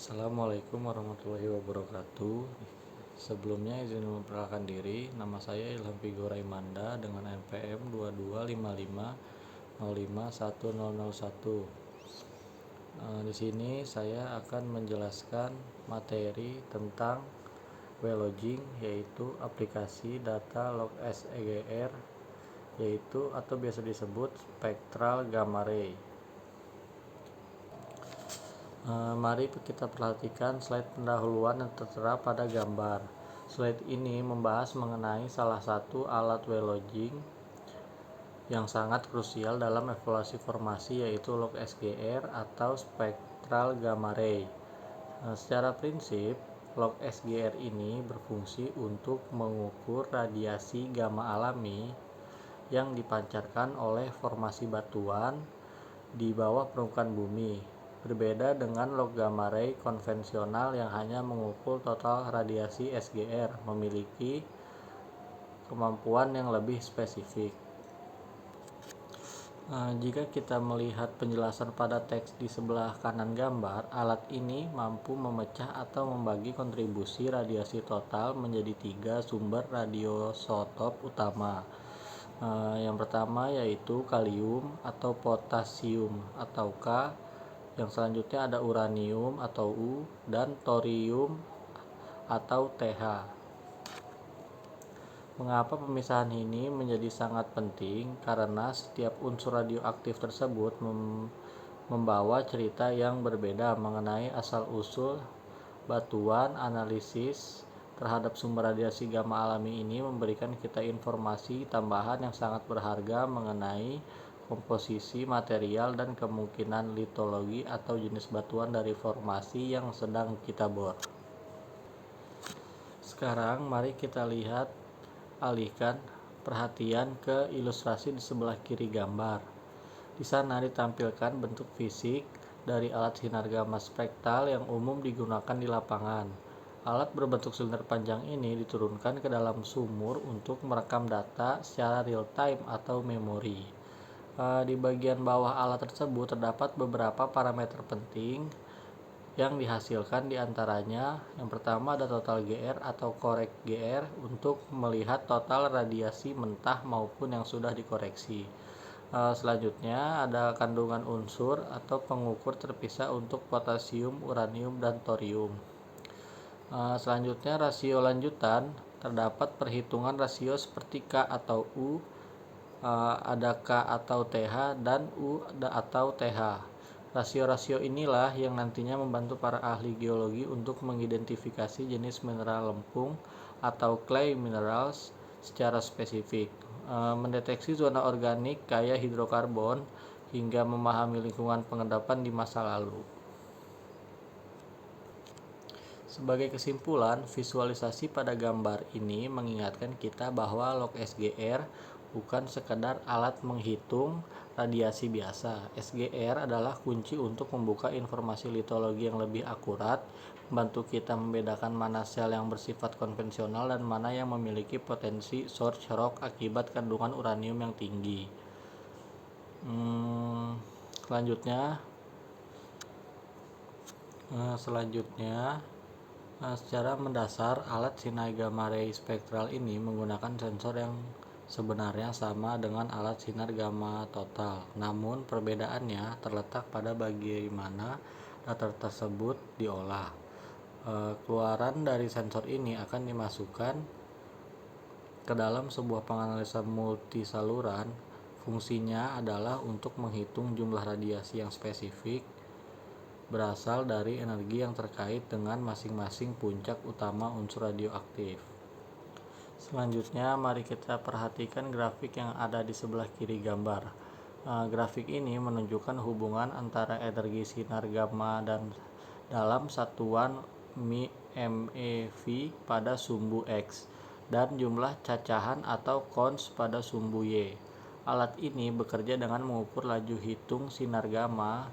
Assalamualaikum warahmatullahi wabarakatuh. Sebelumnya izin memperkenalkan diri, nama saya Ilham Vigo Raimanda dengan NPM 2255051001. Di sini saya akan menjelaskan materi tentang Weloging, yaitu aplikasi data log SGR, yaitu atau biasa disebut spectral gamma ray. Mari kita perhatikan slide pendahuluan yang tertera pada gambar. Slide ini membahas mengenai salah satu alat Weloging yang sangat krusial dalam evaluasi formasi, yaitu log SGR atau spectral gamma ray. Secara prinsip, log SGR ini berfungsi untuk mengukur radiasi gamma alami yang dipancarkan oleh formasi batuan di bawah permukaan bumi. Berbeda dengan log gamma ray konvensional yang hanya mengukur total radiasi SGR, memiliki kemampuan yang lebih spesifik. Jika kita melihat penjelasan pada teks di sebelah kanan gambar, alat ini mampu memecah atau membagi kontribusi radiasi total menjadi 3 sumber radiosotop utama. Yang pertama yaitu kalium atau potasium atau K, yang selanjutnya ada uranium atau U, dan thorium atau TH. Mengapa pemisahan ini menjadi sangat penting? Karena setiap unsur radioaktif tersebut membawa cerita yang berbeda mengenai asal-usul batuan. Analisis terhadap sumber radiasi gamma alami ini memberikan kita informasi tambahan yang sangat berharga mengenai komposisi material dan kemungkinan litologi atau jenis batuan dari formasi yang sedang kita bor. Sekarang mari kita alihkan perhatian ke ilustrasi di sebelah kiri gambar. Di sana ditampilkan bentuk fisik dari alat sinar gamma spektral yang umum digunakan di lapangan. Alat berbentuk silinder panjang ini diturunkan ke dalam sumur untuk merekam data secara real time atau memori. Di bagian bawah alat tersebut terdapat beberapa parameter penting yang dihasilkan, diantaranya yang pertama ada total GR atau korek GR untuk melihat total radiasi mentah maupun yang sudah dikoreksi. Selanjutnya ada kandungan unsur atau pengukur terpisah untuk potasium, uranium, dan thorium. Selanjutnya rasio lanjutan, terdapat perhitungan rasio seperti K atau U, ada K atau TH, dan U atau TH. Rasio-rasio inilah yang nantinya membantu para ahli geologi untuk mengidentifikasi jenis mineral lempung atau clay minerals secara spesifik, mendeteksi zona organik kaya hidrokarbon, hingga memahami lingkungan pengendapan di masa lalu. Sebagai kesimpulan, visualisasi pada gambar ini mengingatkan kita bahwa log SGR bukan sekedar alat menghitung radiasi biasa. SGR adalah kunci untuk membuka informasi litologi yang lebih akurat, membantu kita membedakan mana sel yang bersifat konvensional dan mana yang memiliki potensi source rock akibat kandungan uranium yang tinggi. Selanjutnya, secara mendasar, alat sinar gamma ray spektral ini menggunakan sensor yang sebenarnya sama dengan alat sinar gamma total. Namun perbedaannya terletak pada bagaimana data tersebut diolah. Keluaran dari sensor ini akan dimasukkan ke dalam sebuah penganalisa multisaluran. Fungsinya adalah untuk menghitung jumlah radiasi yang spesifik berasal dari energi yang terkait dengan masing-masing puncak utama unsur radioaktif. Selanjutnya, mari kita perhatikan grafik yang ada di sebelah kiri gambar. Grafik ini menunjukkan hubungan antara energi sinar gamma dan dalam satuan MeV pada sumbu X dan jumlah cacahan atau cons pada sumbu Y. Alat ini bekerja dengan mengukur laju hitung sinar gamma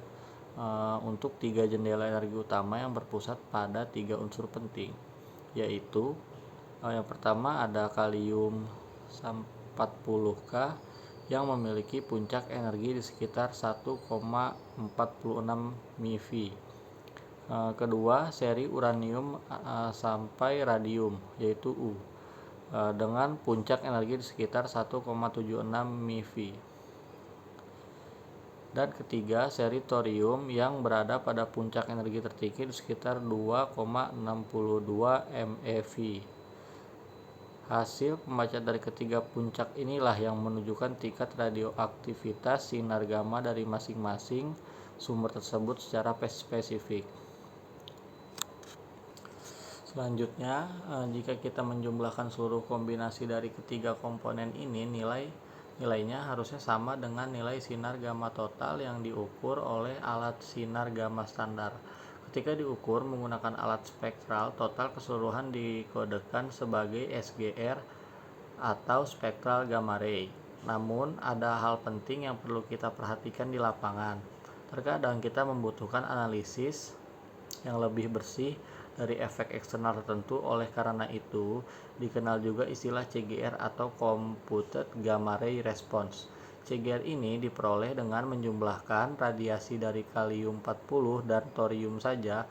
untuk 3 jendela energi utama yang berpusat pada 3 unsur penting, yaitu yang pertama ada kalium 40K yang memiliki puncak energi di sekitar 1,46 MeV. Kedua, seri uranium sampai radium, yaitu U, dengan puncak energi di sekitar 1,76 MeV. Dan ketiga, seri thorium yang berada pada puncak energi tertinggi di sekitar 2,62 MeV. Hasil pembacaan dari ketiga puncak inilah yang menunjukkan tingkat radioaktivitas sinar gamma dari masing-masing sumber tersebut secara spesifik. Selanjutnya, jika kita menjumlahkan seluruh kombinasi dari ketiga komponen ini, nilainya harusnya sama dengan nilai sinar gamma total yang diukur oleh alat sinar gamma standar. Ketika diukur menggunakan alat spektral, total keseluruhan dikodekan sebagai SGR atau spectral gamma ray. Namun, ada hal penting yang perlu kita perhatikan di lapangan. Terkadang kita membutuhkan analisis yang lebih bersih dari efek eksternal tertentu. Oleh karena itu, dikenal juga istilah CGR atau Computed Gamma Ray Response. CGR ini diperoleh dengan menjumlahkan radiasi dari kalium-40 dan thorium saja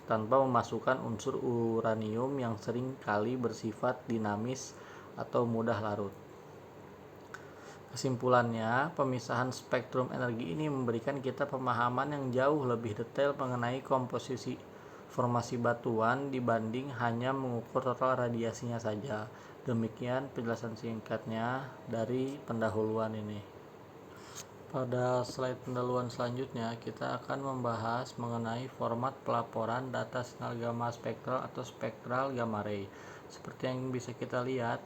tanpa memasukkan unsur uranium yang sering kali bersifat dinamis atau mudah larut. Kesimpulannya, pemisahan spektrum energi ini memberikan kita pemahaman yang jauh lebih detail mengenai komposisi formasi batuan dibanding hanya mengukur total radiasinya saja. Demikian penjelasan singkatnya dari pendahuluan ini. Pada slide pendahuluan selanjutnya, kita akan membahas mengenai format pelaporan data sinar gamma spektral atau spectral gamma ray. Seperti yang bisa kita lihat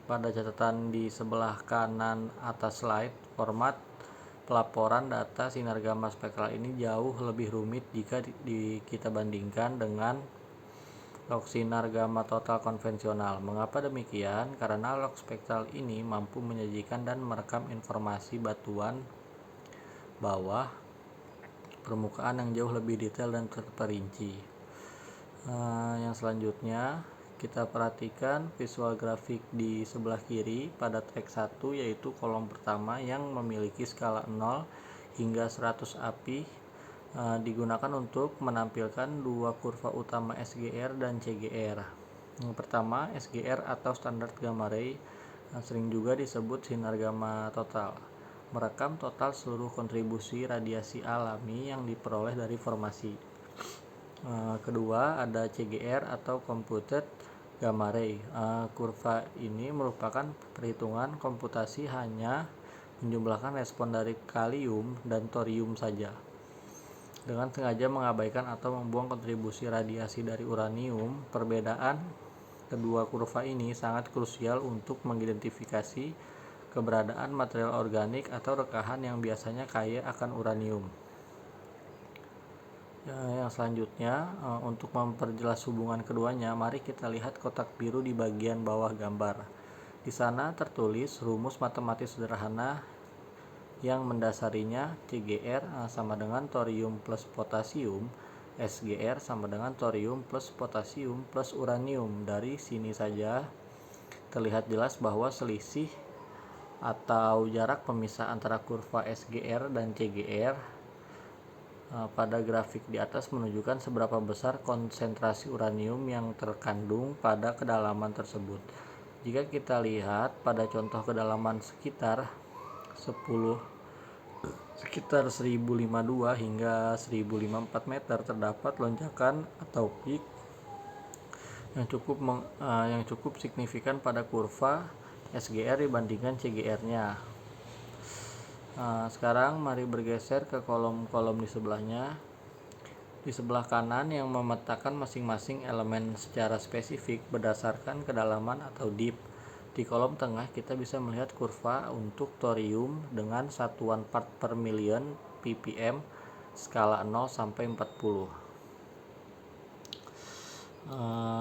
pada catatan di sebelah kanan atas slide, format pelaporan data sinar gamma spektral ini jauh lebih rumit jika kita bandingkan dengan log sinar gamma total konvensional. Mengapa demikian? Karena log spektral ini mampu menyajikan dan merekam informasi batuan bawah permukaan yang jauh lebih detail dan terperinci. Yang selanjutnya, kita perhatikan visual grafik di sebelah kiri pada track 1, yaitu kolom pertama yang memiliki skala 0 hingga 100 API digunakan untuk menampilkan dua kurva utama SGR dan CGR. Yang pertama, SGR atau standar gamma ray, sering juga disebut sinar gamma total, merekam total seluruh kontribusi radiasi alami yang diperoleh dari formasi. Kedua, ada CGR atau Computed Gamma Ray. Kurva ini merupakan perhitungan komputasi hanya menjumlahkan respon dari kalium dan thorium saja, dengan sengaja mengabaikan atau membuang kontribusi radiasi dari uranium. Perbedaan kedua kurva ini sangat krusial untuk mengidentifikasi keberadaan material organik atau rekahan yang biasanya kaya akan uranium. Yang selanjutnya, untuk memperjelas hubungan keduanya, mari kita lihat kotak biru di bagian bawah gambar. Di sana tertulis rumus matematis sederhana yang mendasarinya CGR sama dengan thorium plus potasium, SGR sama dengan thorium plus potasium plus uranium. Dari sini saja terlihat jelas bahwa selisih atau jarak pemisah antara kurva SGR dan CGR pada grafik di atas menunjukkan seberapa besar konsentrasi uranium yang terkandung pada kedalaman tersebut. Jika kita lihat pada contoh kedalaman sekitar 1052 hingga 1054 meter, terdapat lonjakan atau peak yang cukup signifikan pada kurva SGR dibandingkan CGR-nya. Sekarang mari bergeser ke kolom-kolom di sebelahnya. Di sebelah kanan yang memetakan masing-masing elemen secara spesifik berdasarkan kedalaman atau dip. Di kolom tengah kita bisa melihat kurva untuk thorium dengan satuan part per million ppm skala 0 sampai 40.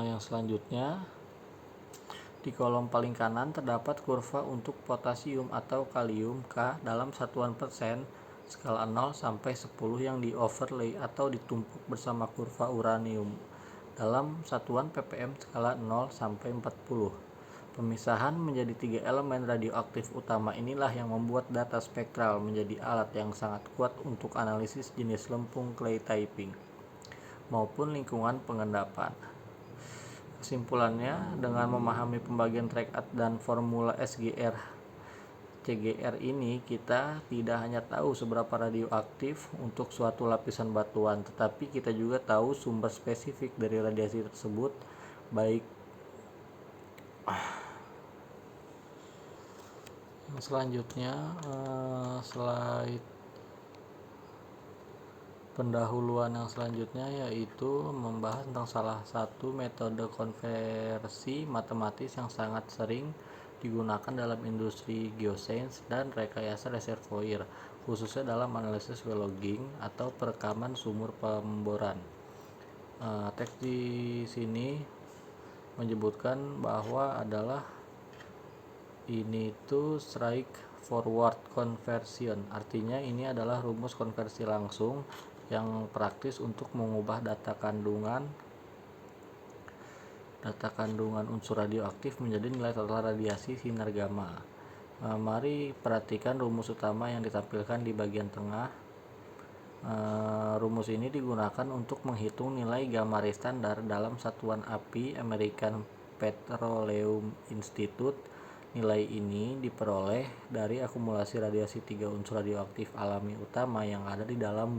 Yang selanjutnya, di kolom paling kanan terdapat kurva untuk potasium atau kalium K dalam satuan persen skala 0 sampai 10 yang di overlay atau ditumpuk bersama kurva uranium dalam satuan ppm skala 0 sampai 40. Pemisahan menjadi 3 elemen radioaktif utama inilah yang membuat data spektral menjadi alat yang sangat kuat untuk analisis jenis lempung clay typing maupun lingkungan pengendapan. Kesimpulannya, dengan memahami pembagian track dan formula SGR CGR ini, kita tidak hanya tahu seberapa radioaktif untuk suatu lapisan batuan, tetapi kita juga tahu sumber spesifik dari radiasi tersebut, baik selanjutnya slide pendahuluan yang selanjutnya yaitu membahas tentang salah satu metode konversi matematis yang sangat sering digunakan dalam industri geosains dan rekayasa reservoir, khususnya dalam analisis well logging atau perekaman sumur pemboran. Teks di sini menyebutkan bahwa adalah ini tuh straight forward conversion, artinya ini adalah rumus konversi langsung yang praktis untuk mengubah data kandungan unsur radioaktif menjadi nilai total radiasi sinar gamma. Mari perhatikan rumus utama yang ditampilkan di bagian tengah. Rumus ini digunakan untuk menghitung nilai gamma ray standar dalam satuan api American Petroleum Institute. Nilai ini diperoleh dari akumulasi radiasi 3 unsur radioaktif alami utama yang ada di dalam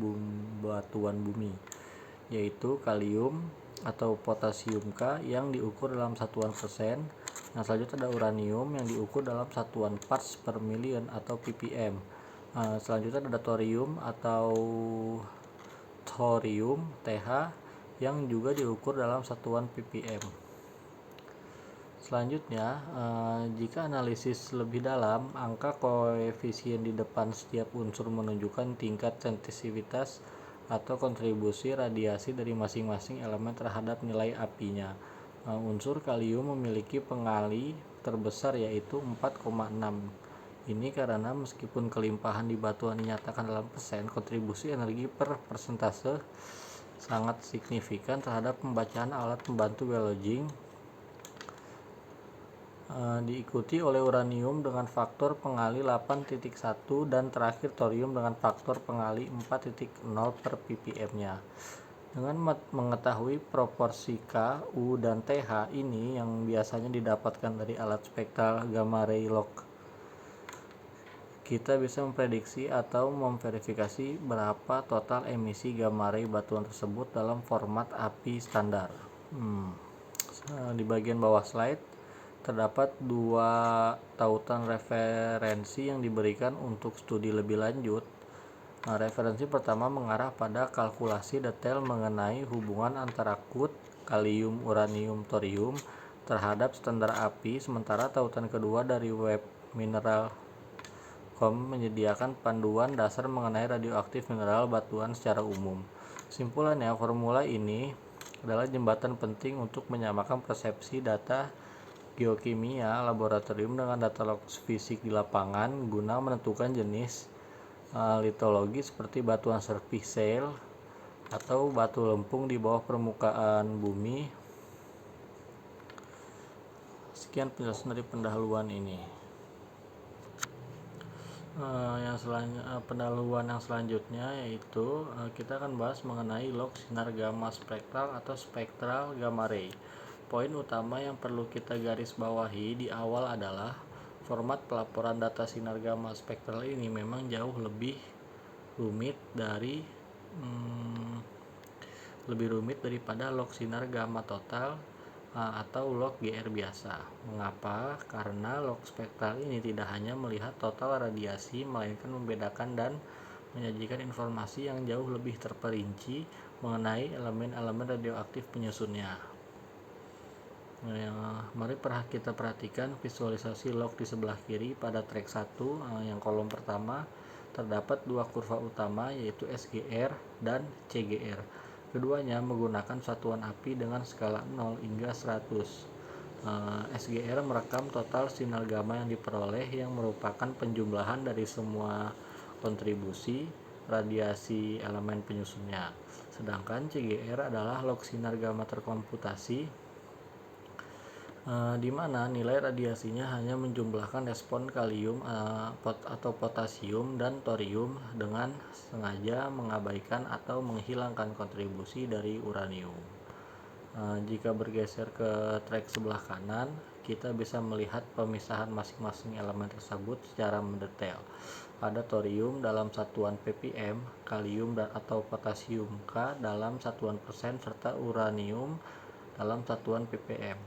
batuan bumi, yaitu kalium atau potasium K yang diukur dalam satuan persen. Yang selanjutnya ada uranium yang diukur dalam satuan parts per million atau ppm. Selanjutnya ada thorium atau thorium TH yang juga diukur dalam satuan ppm. Selanjutnya, jika analisis lebih dalam, angka koefisien di depan setiap unsur menunjukkan tingkat sensitivitas atau kontribusi radiasi dari masing-masing elemen terhadap nilai apinya. Unsur kalium memiliki pengali terbesar yaitu 4,6. Ini karena meskipun kelimpahan di batuan dinyatakan dalam persen, kontribusi energi per persentase sangat signifikan terhadap pembacaan alat pembantu well logging. Diikuti oleh uranium dengan faktor pengali 8.1 dan terakhir thorium dengan faktor pengali 4.0 per ppm-nya. Dengan mengetahui proporsi K, U, dan TH ini yang biasanya didapatkan dari alat spektral gamma ray log, kita bisa memprediksi atau memverifikasi berapa total emisi gamma ray batuan tersebut dalam format api standar. Di bagian bawah slide terdapat 2 tautan referensi yang diberikan untuk studi lebih lanjut. Referensi pertama mengarah pada kalkulasi detail mengenai hubungan antara KUT, kalium, uranium, thorium terhadap standar api, sementara tautan kedua dari web mineral.com menyediakan panduan dasar mengenai radioaktif mineral batuan secara umum. Kesimpulannya, formula ini adalah jembatan penting untuk menyamakan persepsi data geokimia laboratorium dengan data log fisik di lapangan guna menentukan jenis litologi seperti batuan surface shale atau batu lempung di bawah permukaan bumi. Sekian penjelasan dari pendahuluan ini. Pendahuluan yang selanjutnya yaitu kita akan bahas mengenai log sinar gamma spektral atau spektral gamma ray. Poin utama yang perlu kita garis bawahi di awal adalah format pelaporan data sinar gamma spektral ini memang jauh lebih rumit daripada log sinar gamma total atau log GR biasa. Mengapa? Karena log spektral ini tidak hanya melihat total radiasi, melainkan membedakan dan menyajikan informasi yang jauh lebih terperinci mengenai elemen-elemen radioaktif penyusunnya. Mari kita perhatikan visualisasi log di sebelah kiri. Pada track 1 yang kolom pertama terdapat 2 kurva utama yaitu SGR dan CGR. Keduanya menggunakan satuan api dengan skala 0 hingga 100. SGR merekam total sinar gamma yang diperoleh yang merupakan penjumlahan dari semua kontribusi radiasi elemen penyusunnya. Sedangkan CGR adalah log sinar gamma terkomputasi di mana nilai radiasinya hanya menjumlahkan respon kalium atau potasium dan thorium dengan sengaja mengabaikan atau menghilangkan kontribusi dari uranium. Jika bergeser ke track sebelah kanan, kita bisa melihat pemisahan masing-masing elemen tersebut secara mendetail. Ada thorium dalam satuan ppm, kalium atau potasium K dalam satuan persen, serta uranium dalam satuan ppm.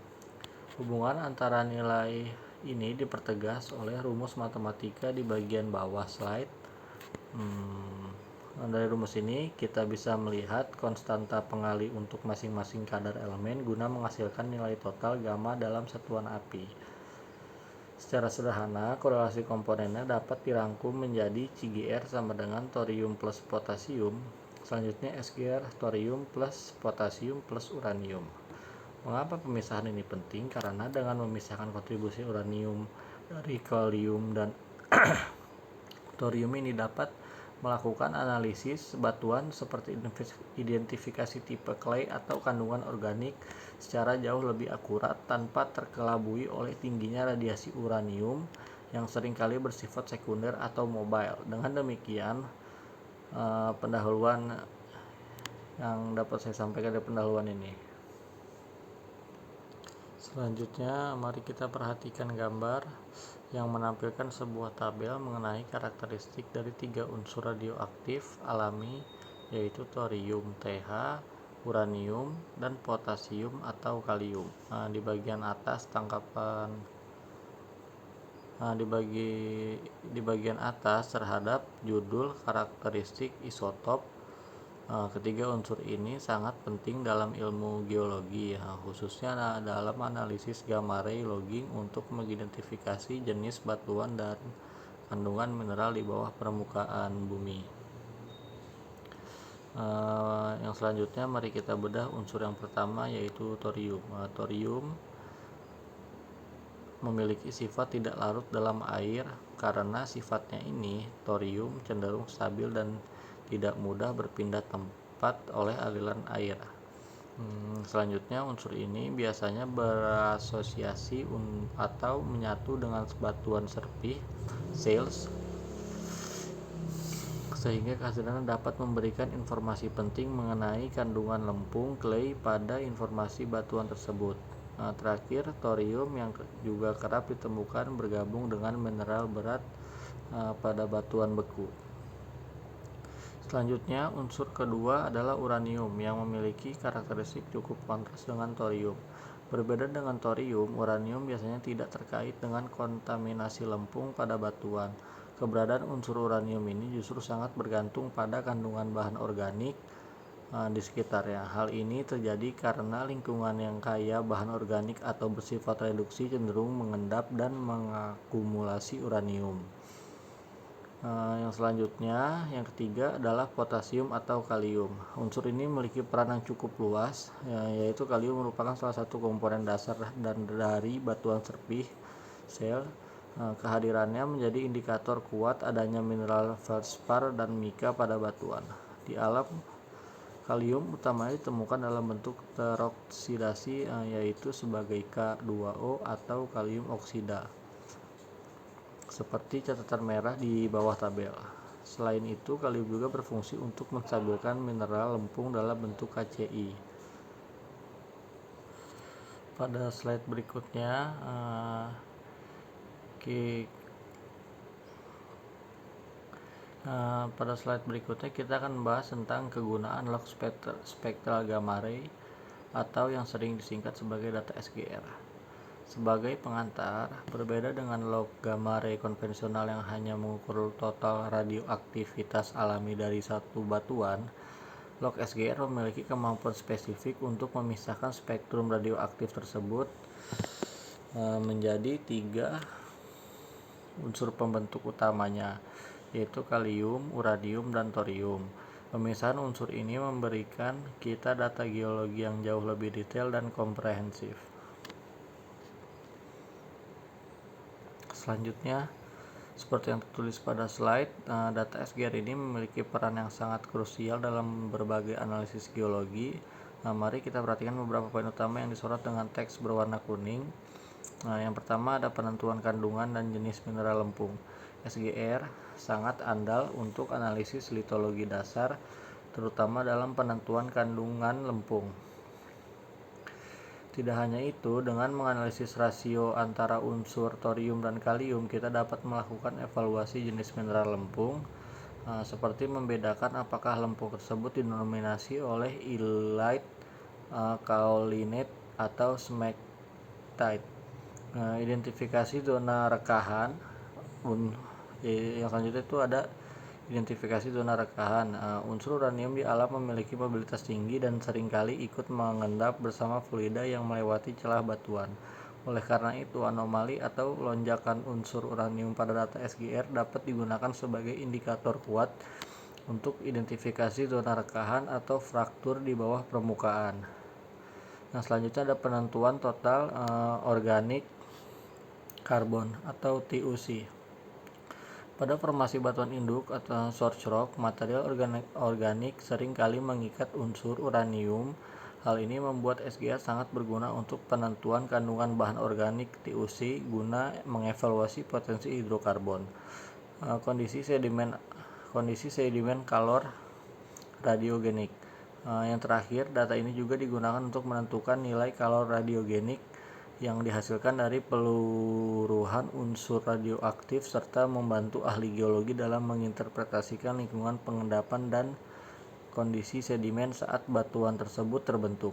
Hubungan antara nilai ini dipertegas oleh rumus matematika di bagian bawah slide. Dari rumus ini kita bisa melihat konstanta pengali untuk masing-masing kadar elemen guna menghasilkan nilai total gamma dalam satuan api. Secara sederhana, korelasi komponennya dapat dirangkum menjadi CGR sama dengan thorium plus potasium, selanjutnya SGR thorium plus potasium plus uranium. Mengapa pemisahan ini penting? Karena dengan memisahkan kontribusi uranium dari kalium dan thorium ini dapat melakukan analisis batuan seperti identifikasi tipe clay atau kandungan organik secara jauh lebih akurat tanpa terkelabui oleh tingginya radiasi uranium yang seringkali bersifat sekunder atau mobile. Dengan demikian, pendahuluan yang dapat saya sampaikan dari pendahuluan ini. Selanjutnya, mari kita perhatikan gambar yang menampilkan sebuah tabel mengenai karakteristik dari 3 unsur radioaktif alami, yaitu thorium Th, uranium, dan potasium atau kalium. Di bagian atas di bagian atas terhadap judul karakteristik isotop. Ketiga unsur ini sangat penting dalam ilmu geologi, khususnya dalam analisis gamma ray logging untuk mengidentifikasi jenis batuan dan kandungan mineral di bawah permukaan bumi. Yang selanjutnya mari kita bedah unsur yang pertama, yaitu thorium. Thorium memiliki sifat tidak larut dalam air. Karena sifatnya ini, thorium cenderung stabil dan tidak mudah berpindah tempat oleh aliran air. Selanjutnya, unsur ini biasanya berasosiasi atau menyatu dengan batuan serpih shales, sehingga kehadirannya dapat memberikan informasi penting mengenai kandungan lempung clay pada informasi batuan tersebut. Terakhir, thorium yang juga kerap ditemukan bergabung dengan mineral berat pada batuan beku. Selanjutnya, unsur kedua adalah uranium yang memiliki karakteristik cukup kontras dengan thorium. Berbeda dengan thorium, uranium biasanya tidak terkait dengan kontaminasi lempung pada batuan. Keberadaan unsur uranium ini justru sangat bergantung pada kandungan bahan organik di sekitarnya. Hal ini terjadi karena lingkungan yang kaya bahan organik atau bersifat reduksi cenderung mengendap dan mengakumulasi uranium. Yang selanjutnya, yang ketiga adalah potasium atau kalium. Unsur ini memiliki peran yang cukup luas, yaitu kalium merupakan salah satu komponen dasar dan dari batuan serpih shale. Kehadirannya menjadi indikator kuat adanya mineral feldspar dan mika pada batuan. Di alam, kalium utamanya ditemukan dalam bentuk teroksidasi, yaitu sebagai K2O atau kalium oksida, seperti catatan merah di bawah tabel. Selain itu, kalium juga berfungsi untuk menstabilkan mineral lempung dalam bentuk KCl. Pada slide berikutnya, kita akan membahas tentang kegunaan log spektral gamma ray atau yang sering disingkat sebagai data SGR. Sebagai pengantar, berbeda dengan log gamma ray konvensional yang hanya mengukur total radioaktivitas alami dari satu batuan, log SGR memiliki kemampuan spesifik untuk memisahkan spektrum radioaktif tersebut menjadi 3 unsur pembentuk utamanya, yaitu kalium, uranium, dan thorium. Pemisahan unsur ini memberikan kita data geologi yang jauh lebih detail dan komprehensif. Selanjutnya, seperti yang tertulis pada slide, data SGR ini memiliki peran yang sangat krusial dalam berbagai analisis geologi, Nah, mari kita perhatikan beberapa poin utama yang disorot dengan teks berwarna kuning. Nah, yang pertama ada penentuan kandungan dan jenis mineral lempung. SGR sangat andal untuk analisis litologi dasar, terutama dalam penentuan kandungan lempung. Tidak hanya itu, dengan menganalisis rasio antara unsur thorium dan kalium, kita dapat melakukan evaluasi jenis mineral lempung, seperti membedakan apakah lempung tersebut didominasi oleh illite, kaolinate, atau smectite. Identifikasi zona rekahan. Yang selanjutnya itu ada identifikasi zona rekahan. Unsur uranium di alam memiliki mobilitas tinggi dan seringkali ikut mengendap bersama fluida yang melewati celah batuan. Oleh karena itu, anomali atau lonjakan unsur uranium pada data SGR dapat digunakan sebagai indikator kuat untuk identifikasi zona rekahan atau fraktur di bawah permukaan. Nah, selanjutnya ada penentuan total organik karbon atau TUC. Pada formasi batuan induk atau source rock, material organik sering kali mengikat unsur uranium. Hal ini membuat SGR sangat berguna untuk penentuan kandungan bahan organik TUC guna mengevaluasi potensi hidrokarbon. Kondisi sedimen kalor radiogenik. Yang terakhir, data ini juga digunakan untuk menentukan nilai kalor radiogenik yang dihasilkan dari peluruhan unsur radioaktif serta membantu ahli geologi dalam menginterpretasikan lingkungan pengendapan dan kondisi sedimen saat batuan tersebut terbentuk.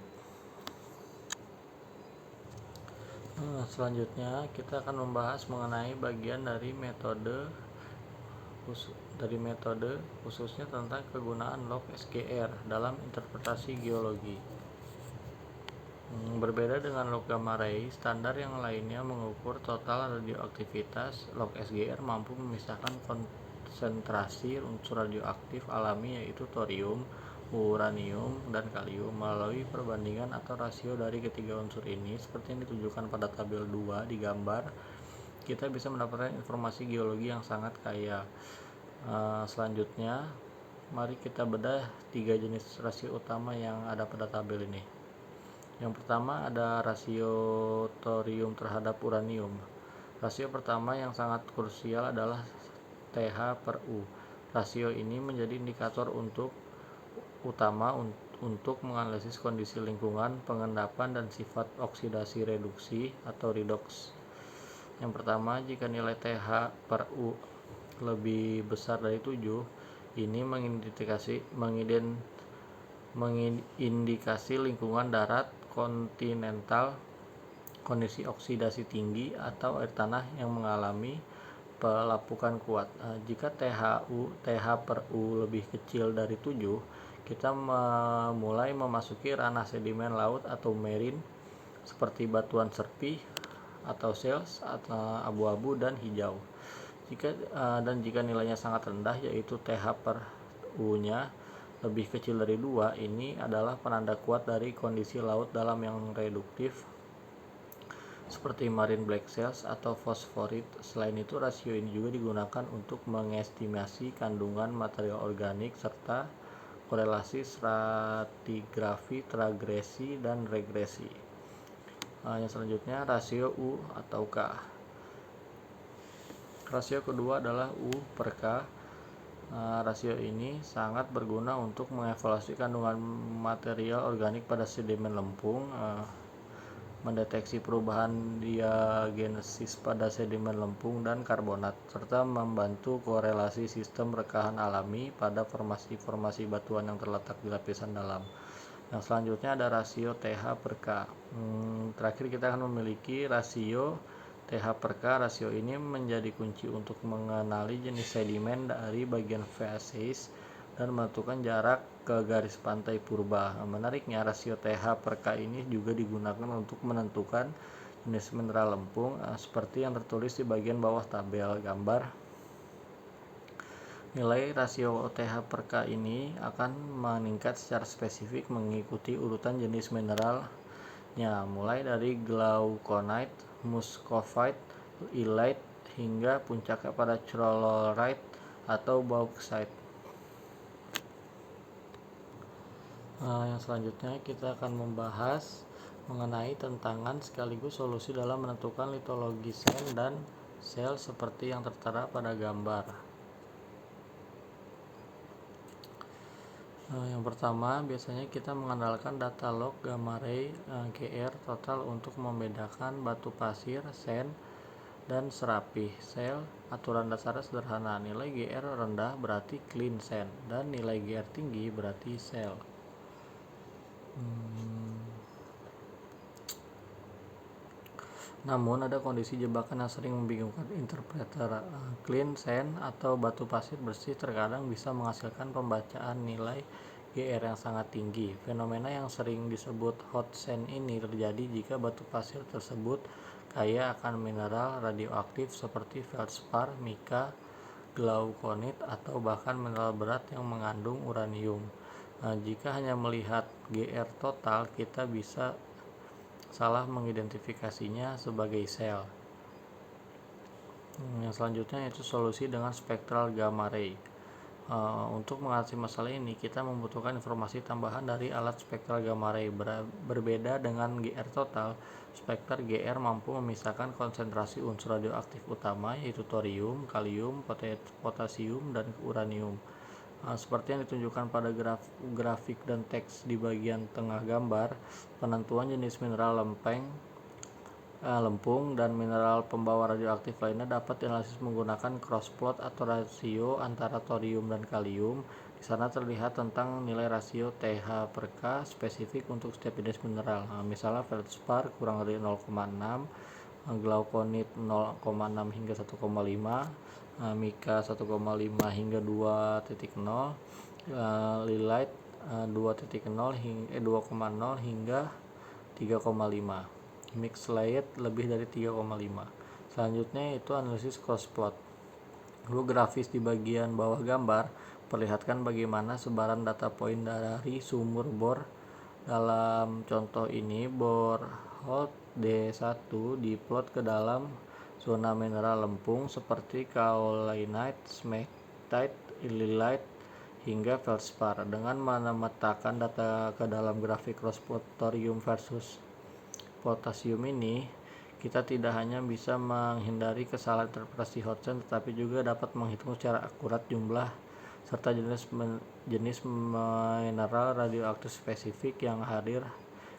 Selanjutnya kita akan membahas mengenai bagian dari metode khususnya tentang kegunaan log SGR dalam interpretasi geologi. Berbeda dengan log gamma ray, standar yang lainnya mengukur total radioaktivitas. Log SGR mampu memisahkan konsentrasi unsur radioaktif alami yaitu thorium, uranium, dan kalium melalui perbandingan atau rasio dari ketiga unsur ini. Seperti yang ditunjukkan pada tabel 2 di gambar, kita bisa mendapatkan informasi geologi yang sangat kaya. Selanjutnya, mari kita bedah 3 jenis rasio utama yang ada pada tabel ini. Yang pertama ada rasio thorium terhadap uranium. Rasio pertama yang sangat krusial adalah TH/U. Rasio ini menjadi indikator utama untuk menganalisis kondisi lingkungan, pengendapan, dan sifat oksidasi reduksi atau redox. Yang pertama, jika nilai TH/U lebih besar dari 7, ini mengindikasi lingkungan darat kontinental, kondisi oksidasi tinggi, atau air tanah yang mengalami pelapukan kuat. Jika TH/U lebih kecil dari 7, kita mulai memasuki ranah sedimen laut atau marine seperti batuan serpih atau shales abu-abu dan hijau. Jika nilainya sangat rendah, yaitu TH/U-nya lebih kecil dari 2, ini adalah penanda kuat dari kondisi laut dalam yang reduktif seperti marine black sails atau fosforit. Selain itu, rasio ini juga digunakan untuk mengestimasi kandungan material organik serta korelasi stratigrafi, transgresi, dan regresi. Yang selanjutnya rasio U atau K. Rasio kedua adalah U/K. Rasio ini sangat berguna untuk mengevaluasi kandungan material organik pada sedimen lempung, mendeteksi perubahan diagenesis pada sedimen lempung dan karbonat, serta membantu korelasi sistem rekahan alami pada formasi-formasi batuan yang terletak di lapisan dalam. Yang selanjutnya ada rasio TH/K. Terakhir kita akan memiliki rasio TH/K. Rasio ini menjadi kunci untuk mengenali jenis sedimen dari bagian facies dan menentukan jarak ke garis pantai purba. Menariknya, rasio TH/K ini juga digunakan untuk menentukan jenis mineral lempung, seperti yang tertulis di bagian bawah tabel gambar. Nilai rasio TH/K ini akan meningkat secara spesifik mengikuti urutan jenis mineralnya, mulai dari glauconite, muscovite, illite, hingga puncaknya pada chlorite atau bauxite. Yang selanjutnya kita akan membahas mengenai tantangan sekaligus solusi dalam menentukan litologi sen dan sel seperti yang tertera pada gambar. Yang pertama, biasanya kita mengandalkan data log gamma ray GR total untuk membedakan batu pasir, sen, dan serapih sel. Aturan dasarnya sederhana, nilai GR rendah berarti clean sen, dan nilai GR tinggi berarti sel. Namun ada kondisi jebakan yang sering membingungkan interpreter. Clean sand atau batu pasir bersih terkadang bisa menghasilkan pembacaan nilai GR yang sangat tinggi. Fenomena yang sering disebut hot sand ini terjadi jika batu pasir tersebut kaya akan mineral radioaktif seperti feldspar, mika, glaukonit, atau bahkan mineral berat yang mengandung uranium. Jika hanya melihat GR total, kita bisa salah mengidentifikasinya sebagai sel. Yang selanjutnya yaitu solusi dengan spektral gamma ray. Untuk mengatasi masalah ini, kita membutuhkan informasi tambahan dari alat spektral gamma ray. Berbeda dengan GR total, spektrum GR mampu memisahkan konsentrasi unsur radioaktif utama yaitu thorium, kalium, potasium, dan uranium. Seperti yang ditunjukkan pada grafik dan teks di bagian tengah gambar, penentuan jenis mineral lempung dan mineral pembawa radioaktif lainnya dapat dianalisis menggunakan cross plot atau rasio antara thorium dan kalium. Di sana terlihat tentang nilai rasio TH/K spesifik untuk setiap jenis mineral. Misalnya feldspar kurang dari 0,6, glaukonit 0,6 hingga 1,5, mika 1,5 hingga 2,0, lilit 2,0 hingga 3,5, mixed light lebih dari 3,5. Selanjutnya itu analisis cross plot. Grafis di bagian bawah gambar perlihatkan bagaimana sebaran data poin dari sumur bor. Dalam contoh ini, borehole D1 diplot ke dalam zona mineral lempung seperti kaolinite, smectite, lilit, hingga feldspar. Dengan menempatkan data ke dalam grafik cross plot thorium versus potasium ini, kita tidak hanya bisa menghindari kesalahan interpretasi hot sand, tetapi juga dapat menghitung secara akurat jumlah serta jenis mineral radioaktif spesifik yang hadir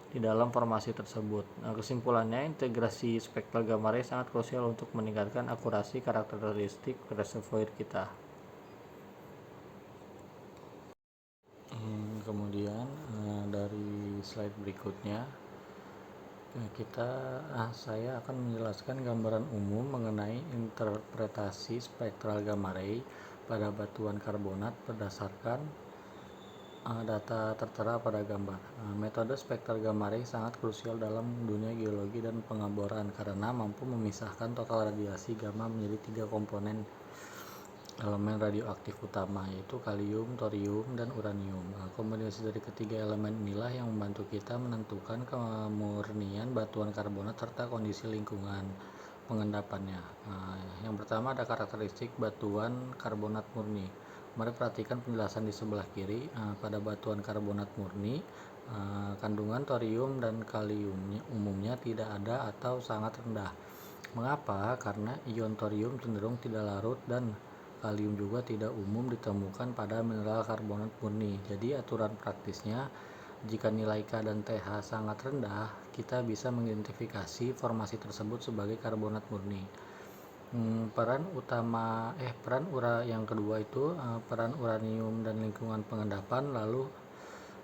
di dalam formasi tersebut. Kesimpulannya, integrasi spektral gamma ray sangat krusial untuk meningkatkan akurasi karakteristik reservoir kita. Kemudian dari slide berikutnya saya akan menjelaskan gambaran umum mengenai interpretasi spektral gamma ray pada batuan karbonat berdasarkan data tertera pada gambar. Metode spektral gamma ray sangat krusial dalam dunia geologi dan pengeboran karena mampu memisahkan total radiasi gamma menjadi 3 komponen elemen radioaktif utama, yaitu kalium, thorium, dan uranium. Kombinasi dari ketiga elemen inilah yang membantu kita menentukan kemurnian batuan karbonat serta kondisi lingkungan pengendapannya. Yang pertama ada karakteristik batuan karbonat murni. Mari perhatikan penjelasan di sebelah kiri. Pada batuan karbonat murni, kandungan thorium dan kalium umumnya tidak ada atau sangat rendah. Mengapa? Karena ion thorium cenderung tidak larut dan kalium juga tidak umum ditemukan pada mineral karbonat murni. Jadi aturan praktisnya, jika nilai K dan TH sangat rendah, kita bisa mengidentifikasi formasi tersebut sebagai karbonat murni. Yang kedua itu peran uranium dan lingkungan pengendapan.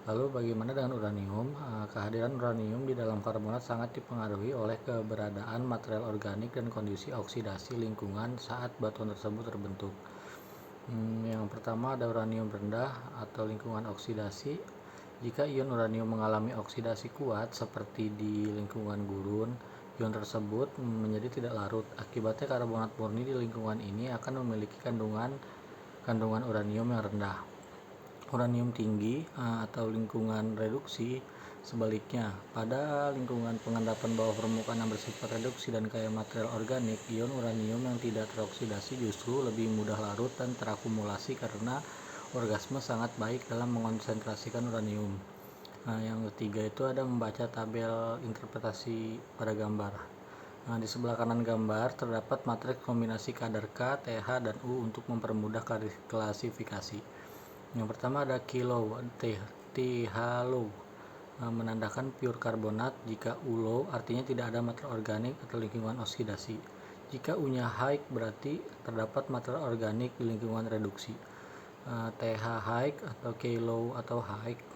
Lalu bagaimana dengan uranium? Kehadiran uranium di dalam karbonat sangat dipengaruhi oleh keberadaan material organik dan kondisi oksidasi lingkungan saat batuan tersebut terbentuk. Yang pertama ada uranium rendah atau lingkungan oksidasi. Jika ion uranium mengalami oksidasi kuat seperti di lingkungan gurun, ion tersebut menjadi tidak larut. Akibatnya karbonat murni di lingkungan ini akan memiliki kandungan uranium yang rendah. Uranium tinggi atau lingkungan reduksi, sebaliknya, pada lingkungan pengendapan bawah permukaan yang bersifat reduksi dan kaya material organik, ion uranium yang tidak teroksidasi justru lebih mudah larut dan terakumulasi karena organisme sangat baik dalam mengonsentrasikan uranium. Nah, yang ketiga itu ada membaca tabel interpretasi pada gambar. Nah, di sebelah kanan gambar terdapat matriks kombinasi kadar K, TH, dan U untuk mempermudah klasifikasi. Yang pertama ada kilo, TH low, menandakan pure karbonat. Jika U low artinya tidak ada material organik atau lingkungan oksidasi. Jika U-nya high berarti terdapat material organik di lingkungan reduksi. TH high atau K low atau high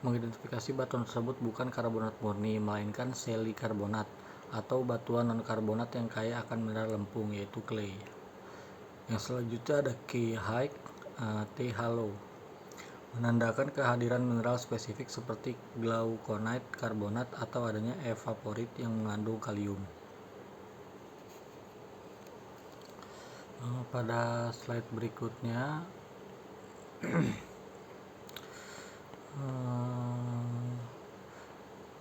mengidentifikasi batuan tersebut bukan karbonat murni, melainkan silikarbonat atau batuan non-karbonat yang kaya akan mineral lempung, yaitu clay. Yang selanjutnya ada K high, TH low, menandakan kehadiran mineral spesifik seperti glauconite, karbonat, atau adanya evaporit yang mengandung kalium. Pada slide berikutnya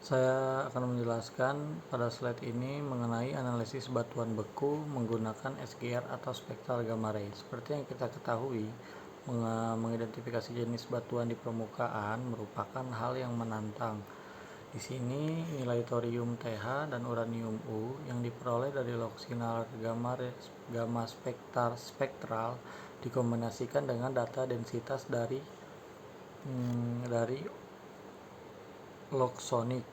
saya akan menjelaskan pada slide ini mengenai analisis batuan beku menggunakan SGR atau spektral gamma ray. Seperti yang kita ketahui, mengidentifikasi jenis batuan di permukaan merupakan hal yang menantang. Di sini nilai thorium TH dan uranium U yang diperoleh dari log sinar gamma spektral dikombinasikan dengan data densitas dari log sonic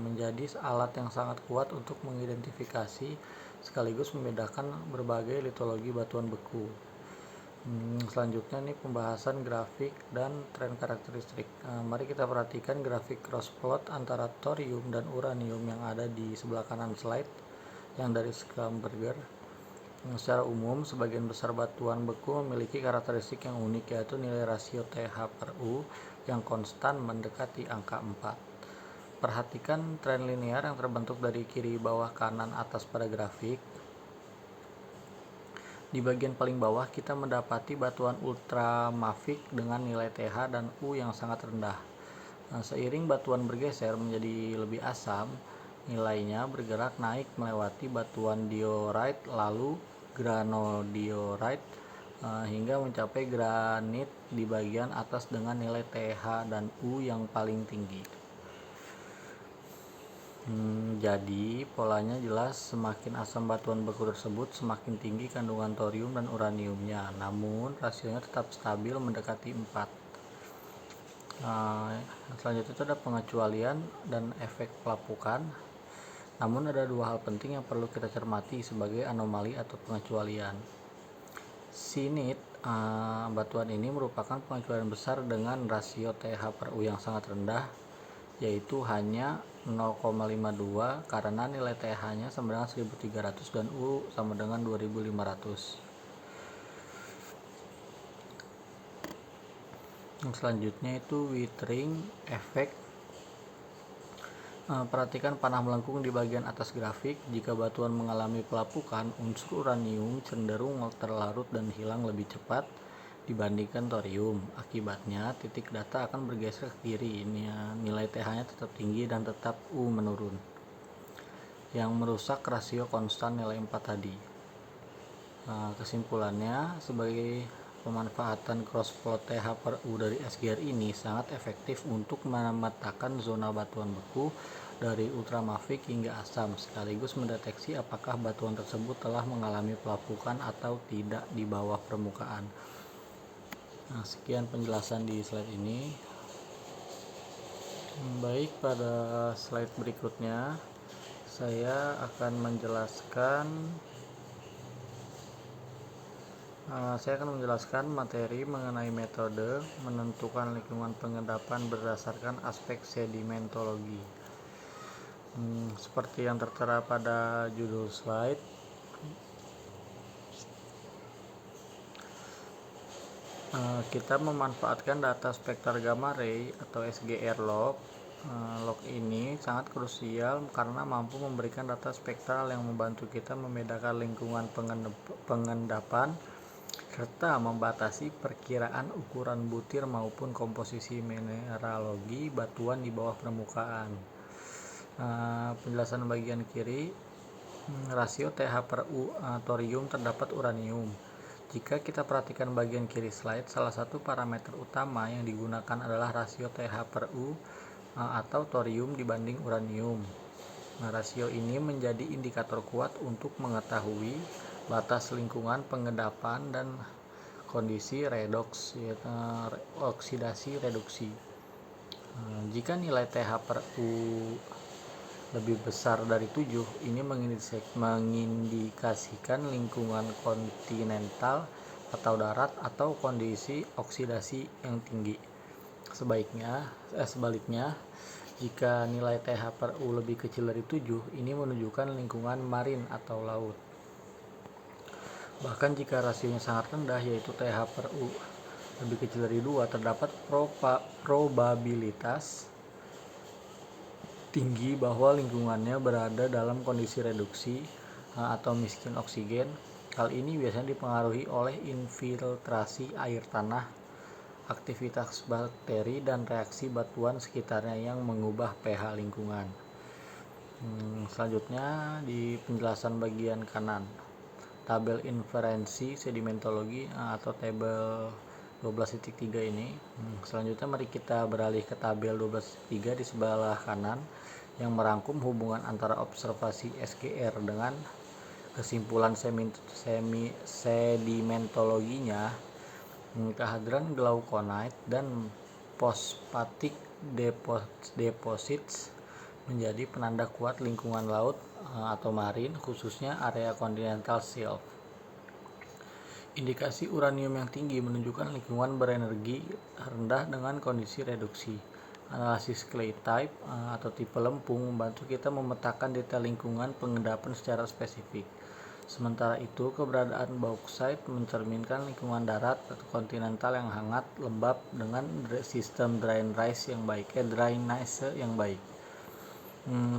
menjadi alat yang sangat kuat untuk mengidentifikasi sekaligus membedakan berbagai litologi batuan beku. Selanjutnya nih pembahasan grafik dan tren karakteristik. Mari kita perhatikan grafik cross plot antara thorium dan uranium yang ada di sebelah kanan slide yang dari Schlumberger. Secara umum, sebagian besar batuan beku memiliki karakteristik yang unik, yaitu nilai rasio TH per U yang konstan mendekati angka 4. Perhatikan tren linear yang terbentuk dari kiri bawah kanan atas pada grafik. Di bagian paling bawah kita mendapati batuan ultramafic dengan nilai TH dan U yang sangat rendah. Seiring batuan bergeser menjadi lebih asam, nilainya bergerak naik melewati batuan diorite lalu granodiorite hingga mencapai granit di bagian atas dengan nilai TH dan U yang paling tinggi. Jadi polanya jelas, semakin asam batuan beku tersebut semakin tinggi kandungan thorium dan uraniumnya, namun rasionya tetap stabil mendekati 4. Selanjutnya itu ada pengecualian dan efek pelapukan. Namun ada dua hal penting yang perlu kita cermati sebagai anomali atau pengecualian. Sinit, batuan ini merupakan pengecualian besar dengan rasio TH per U yang sangat rendah, yaitu hanya 0,52 karena nilai TH-nya sama dengan 1300 dan U sama dengan 2500. Yang selanjutnya itu withering effect. Perhatikan panah melengkung di bagian atas grafik. Jika batuan mengalami pelapukan, unsur uranium cenderung terlarut dan hilang lebih cepat dibandingkan thorium. Akibatnya titik data akan bergeser ke kiri. Nilai TH-nya tetap tinggi dan tetap U menurun, yang merusak rasio konstan nilai 4 tadi. Kesimpulannya, sebagai pemanfaatan cross plot TH per U dari SGR ini sangat efektif untuk memetakan zona batuan beku dari ultramafic hingga asam, sekaligus mendeteksi apakah batuan tersebut telah mengalami pelapukan atau tidak di bawah permukaan. Sekian penjelasan di slide ini. Baik, pada slide berikutnya saya akan menjelaskan materi mengenai metode menentukan lingkungan pengendapan berdasarkan aspek sedimentologi. Seperti yang tertera pada judul slide, kita memanfaatkan data spektral gamma ray atau SGR log. Log ini sangat krusial karena mampu memberikan data spektral yang membantu kita membedakan lingkungan pengendapan serta membatasi perkiraan ukuran butir maupun komposisi mineralogi batuan di bawah permukaan. Penjelasan bagian kiri, rasio TH per U thorium terdapat uranium. Jika kita perhatikan bagian kiri slide, salah satu parameter utama yang digunakan adalah rasio Th/U atau thorium dibanding uranium. Nah, rasio ini menjadi indikator kuat untuk mengetahui batas lingkungan pengendapan dan kondisi redoks, yaitu oksidasi reduksi. Jika nilai Th/U lebih besar dari 7, ini mengindikasikan lingkungan kontinental atau darat atau kondisi oksidasi yang tinggi. Sebaliknya, jika nilai Th/U lebih kecil dari 7, ini menunjukkan lingkungan marin atau laut. Bahkan jika rasionya sangat rendah, yaitu Th/U lebih kecil dari 2, terdapat probabilitas tinggi bahwa lingkungannya berada dalam kondisi reduksi atau miskin oksigen. Hal ini biasanya dipengaruhi oleh infiltrasi air tanah, aktivitas bakteri, dan reaksi batuan sekitarnya yang mengubah pH lingkungan. Selanjutnya di penjelasan bagian kanan, tabel inferensi sedimentologi atau tabel 12.3 ini. Selanjutnya mari kita beralih ke tabel 12.3 di sebelah kanan yang merangkum hubungan antara observasi SGR dengan kesimpulan sedimentologinya. Kehadiran glauconite dan phosphatic deposits menjadi penanda kuat lingkungan laut atau marin, khususnya area continental shelf. Indikasi uranium yang tinggi menunjukkan lingkungan berenergi rendah dengan kondisi reduksi. Analisis clay type atau tipe lempung membantu kita memetakan detail lingkungan pengendapan secara spesifik. Sementara itu, keberadaan bauxite mencerminkan lingkungan darat atau kontinental yang hangat, lembab dengan sistem drainase yang baik.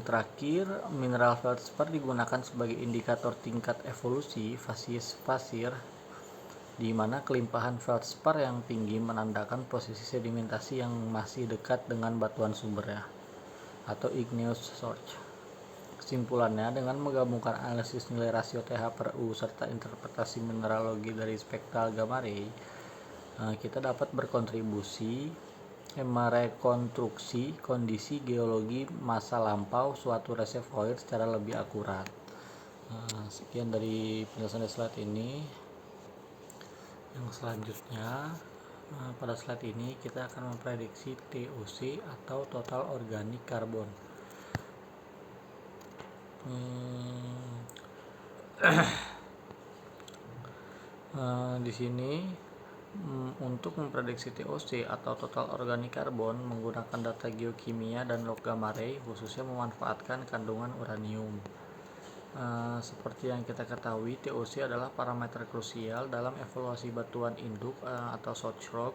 Terakhir, mineral feldspar digunakan sebagai indikator tingkat evolusi fasies pasir, di mana kelimpahan feldspar yang tinggi menandakan posisi sedimentasi yang masih dekat dengan batuan sumbernya atau igneous source. Kesimpulannya, dengan menggabungkan analisis nilai rasio Th/U serta interpretasi mineralogi dari spektral gamma ray, kita dapat berkontribusi merekonstruksi kondisi geologi masa lampau suatu reservoir secara lebih akurat. Sekian dari penjelasan slide ini. Yang selanjutnya, pada slide ini kita akan memprediksi TOC atau total organic carbon. Di sini untuk memprediksi TOC atau total organic carbon menggunakan data geokimia dan log gamma ray, khususnya memanfaatkan kandungan uranium. Seperti yang kita ketahui, TOC adalah parameter krusial dalam evaluasi batuan induk atau source rock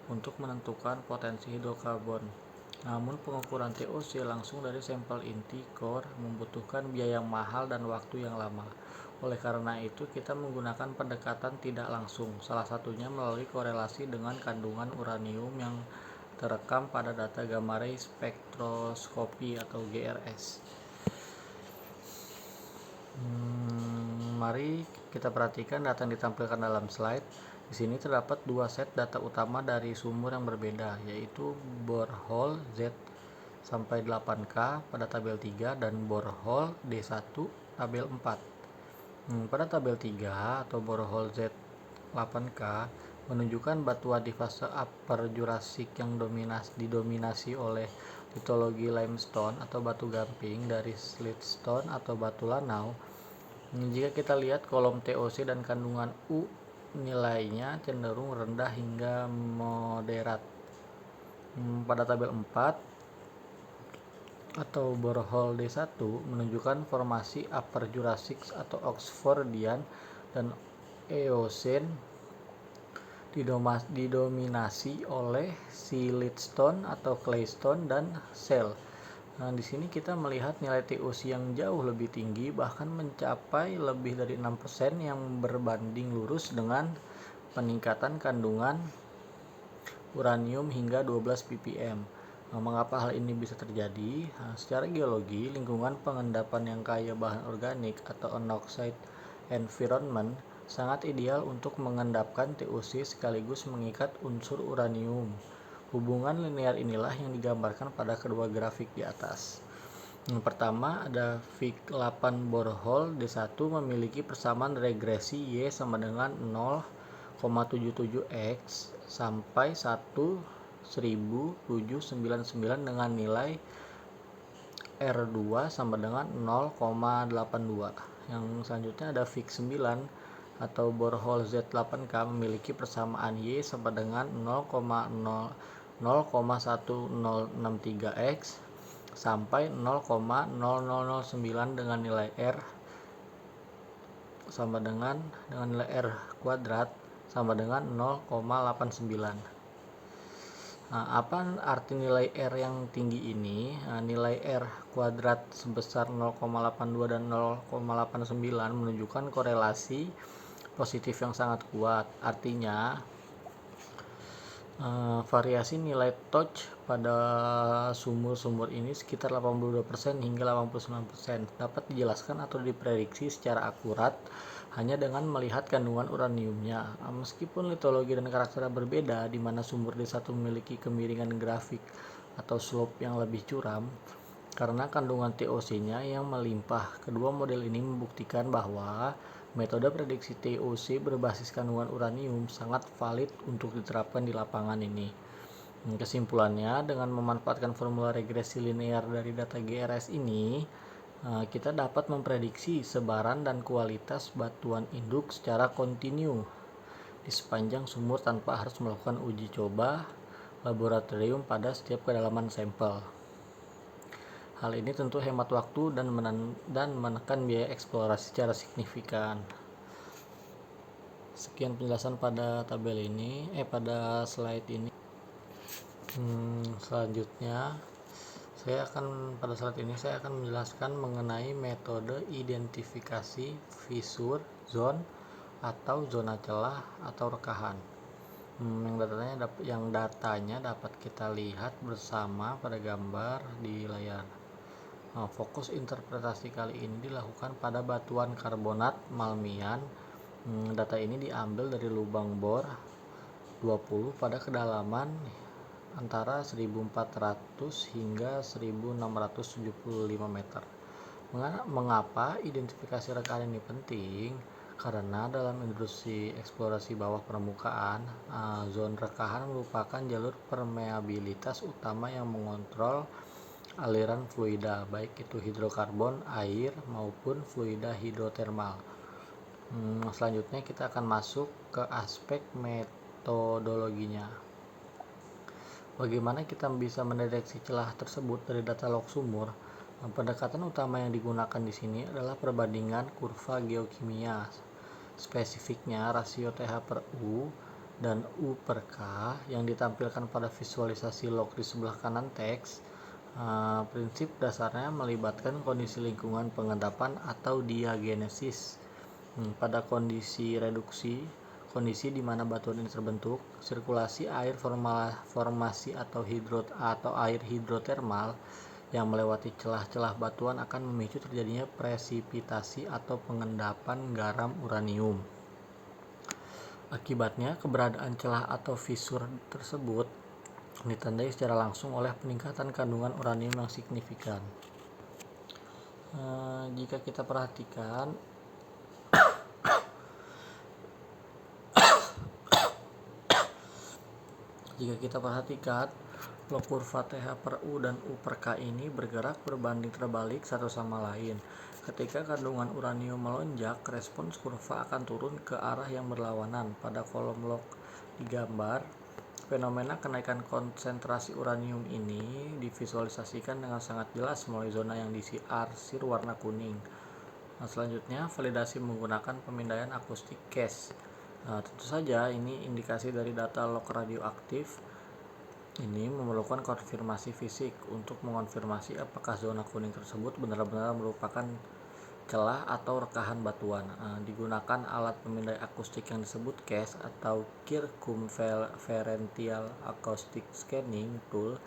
untuk menentukan potensi hidrokarbon. Namun pengukuran TOC langsung dari sampel inti core membutuhkan biaya mahal dan waktu yang lama. Oleh karena itu, kita menggunakan pendekatan tidak langsung, salah satunya melalui korelasi dengan kandungan uranium yang terekam pada data gamma ray spektroskopi atau GRS. Mari kita perhatikan data yang ditampilkan dalam slide. Di sini terdapat dua set data utama dari sumber yang berbeda, yaitu borehole Z sampai 8K pada tabel 3 dan borehole D1 tabel 4. Pada tabel 3 atau borehole Z 8K menunjukkan batuan di fase Upper Jurassic yang didominasi oleh litologi limestone atau batu gamping dari siltstone atau batu lanau. Jika kita lihat kolom TOC dan kandungan U, nilainya cenderung rendah hingga moderat. Pada tabel 4 atau borehole D1 menunjukkan formasi Upper Jurassic atau Oxfordian dan Eocene didominasi oleh siltstone atau claystone dan shale. Di sini kita melihat nilai TOC yang jauh lebih tinggi, bahkan mencapai lebih dari 6% yang berbanding lurus dengan peningkatan kandungan uranium hingga 12 ppm. Mengapa hal ini bisa terjadi? Secara geologi, lingkungan pengendapan yang kaya bahan organik atau anoxide environment sangat ideal untuk mengendapkan TuC sekaligus mengikat unsur uranium. Hubungan linear inilah yang digambarkan pada kedua grafik di atas. Yang pertama ada VIC8 borehole D1 memiliki persamaan regresi Y sama dengan 0,77x sampai 1799 dengan nilai R2 sama dengan 0,82. Yang selanjutnya ada VIC9 atau borehole Z8K memiliki persamaan Y sama dengan 0,1063x sampai 0,0009 dengan nilai R sama dengan nilai R kuadrat sama dengan 0,89. Nah, apa arti nilai R yang tinggi ini? Nilai R kuadrat sebesar 0,82 dan 0,89 menunjukkan korelasi positif yang sangat kuat. Artinya variasi nilai Toch pada sumur-sumur ini sekitar 82% hingga 89%. Dapat dijelaskan atau diprediksi secara akurat hanya dengan melihat kandungan uraniumnya. Meskipun litologi dan karakternya berbeda, di mana sumur D1 memiliki kemiringan grafik atau slope yang lebih curam karena kandungan TOC-nya yang melimpah. Kedua model ini membuktikan bahwa metode prediksi TOC berbasis kandungan uranium sangat valid untuk diterapkan di lapangan ini. Kesimpulannya, dengan memanfaatkan formula regresi linear dari data GRS ini, kita dapat memprediksi sebaran dan kualitas batuan induk secara kontinu di sepanjang sumur tanpa harus melakukan uji coba laboratorium pada setiap kedalaman sampel. Hal ini tentu hemat waktu dan menekan biaya eksplorasi secara signifikan. Sekian penjelasan pada tabel ini, pada slide ini. Selanjutnya pada slide ini saya akan menjelaskan mengenai metode identifikasi fissure zone atau zona celah atau rekahan. Yang datanya dapat kita lihat bersama pada gambar di layar. Fokus interpretasi kali ini dilakukan pada batuan karbonat malmian. Data ini diambil dari lubang bor 20 pada kedalaman antara 1400 hingga 1675 meter. Mengapa identifikasi rekahan ini penting? Karena dalam industri eksplorasi bawah permukaan, zona rekahan merupakan jalur permeabilitas utama yang mengontrol aliran fluida, baik itu hidrokarbon, air, maupun fluida hidrotermal. Selanjutnya kita akan masuk ke aspek metodologinya. Bagaimana kita bisa mendeteksi celah tersebut dari data log sumur? Pendekatan utama yang digunakan di sini adalah perbandingan kurva geokimia. Spesifiknya rasio TH per U dan U per K yang ditampilkan pada visualisasi log di sebelah kanan teks. Prinsip dasarnya melibatkan kondisi lingkungan pengendapan atau diagenesis. Pada kondisi reduksi, kondisi di mana batuan ini terbentuk, sirkulasi air formasi atau air hidrotermal yang melewati celah-celah batuan akan memicu terjadinya presipitasi atau pengendapan garam uranium. Akibatnya, keberadaan celah atau fissure tersebut ditandai secara langsung oleh peningkatan kandungan uranium yang signifikan. Jika kita perhatikan log kurva TH per U dan U per K ini bergerak berbanding terbalik satu sama lain. Ketika kandungan uranium melonjak, respons kurva akan turun ke arah yang berlawanan. Pada kolom log di gambar, fenomena kenaikan konsentrasi uranium ini divisualisasikan dengan sangat jelas melalui zona yang diarsir warna kuning. Selanjutnya, validasi menggunakan pemindaian akustik case. Tentu saja ini indikasi dari data log radioaktif. Ini memerlukan konfirmasi fisik untuk mengonfirmasi apakah zona kuning tersebut benar-benar merupakan celah atau rekahan batuan. Digunakan alat pemindai akustik yang disebut case atau circumferential acoustic scanning tool.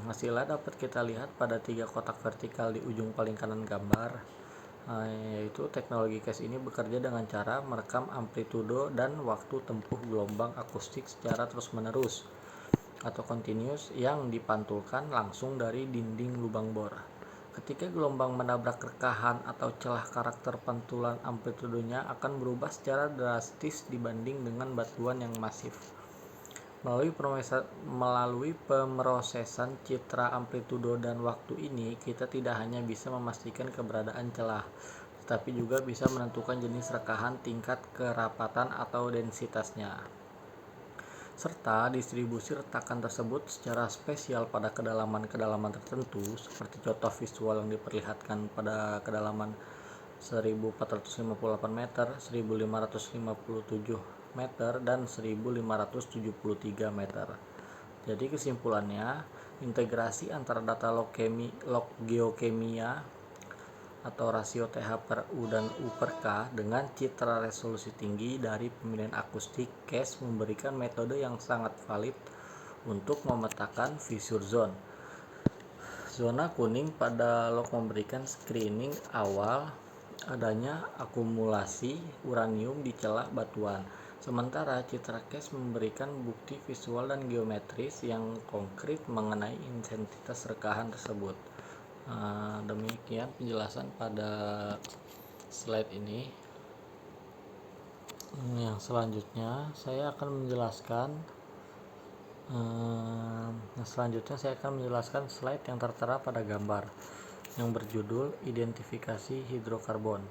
Hasilnya dapat kita lihat pada 3 kotak vertikal di ujung paling kanan gambar. yaitu teknologi CAS ini bekerja dengan cara merekam amplitudo dan waktu tempuh gelombang akustik secara terus-menerus atau continuous yang dipantulkan langsung dari dinding lubang bor. Ketika gelombang menabrak rekahan atau celah, karakter pantulan amplitudonya akan berubah secara drastis dibanding dengan batuan yang masif. Melalui pemrosesan citra amplitudo dan waktu ini, kita tidak hanya bisa memastikan keberadaan celah, tetapi juga bisa menentukan jenis rekahan, tingkat kerapatan atau densitasnya, serta distribusi retakan tersebut secara spesial pada kedalaman-kedalaman tertentu, seperti contoh visual yang diperlihatkan pada kedalaman 1458 meter, 1557 meter, dan 1573 meter. Jadi kesimpulannya, integrasi antara data log geokimia atau rasio TH per U dan U per K dengan citra resolusi tinggi dari pemilihan akustik CAS memberikan metode yang sangat valid untuk memetakan fissure zone. Zona kuning pada log memberikan screening awal adanya akumulasi uranium di celah batuan, sementara citra CAS memberikan bukti visual dan geometris yang konkret mengenai intensitas rekahan tersebut. Demikian penjelasan pada slide ini. Yang selanjutnya saya akan menjelaskan slide yang tertera pada gambar yang berjudul identifikasi hidrokarbon.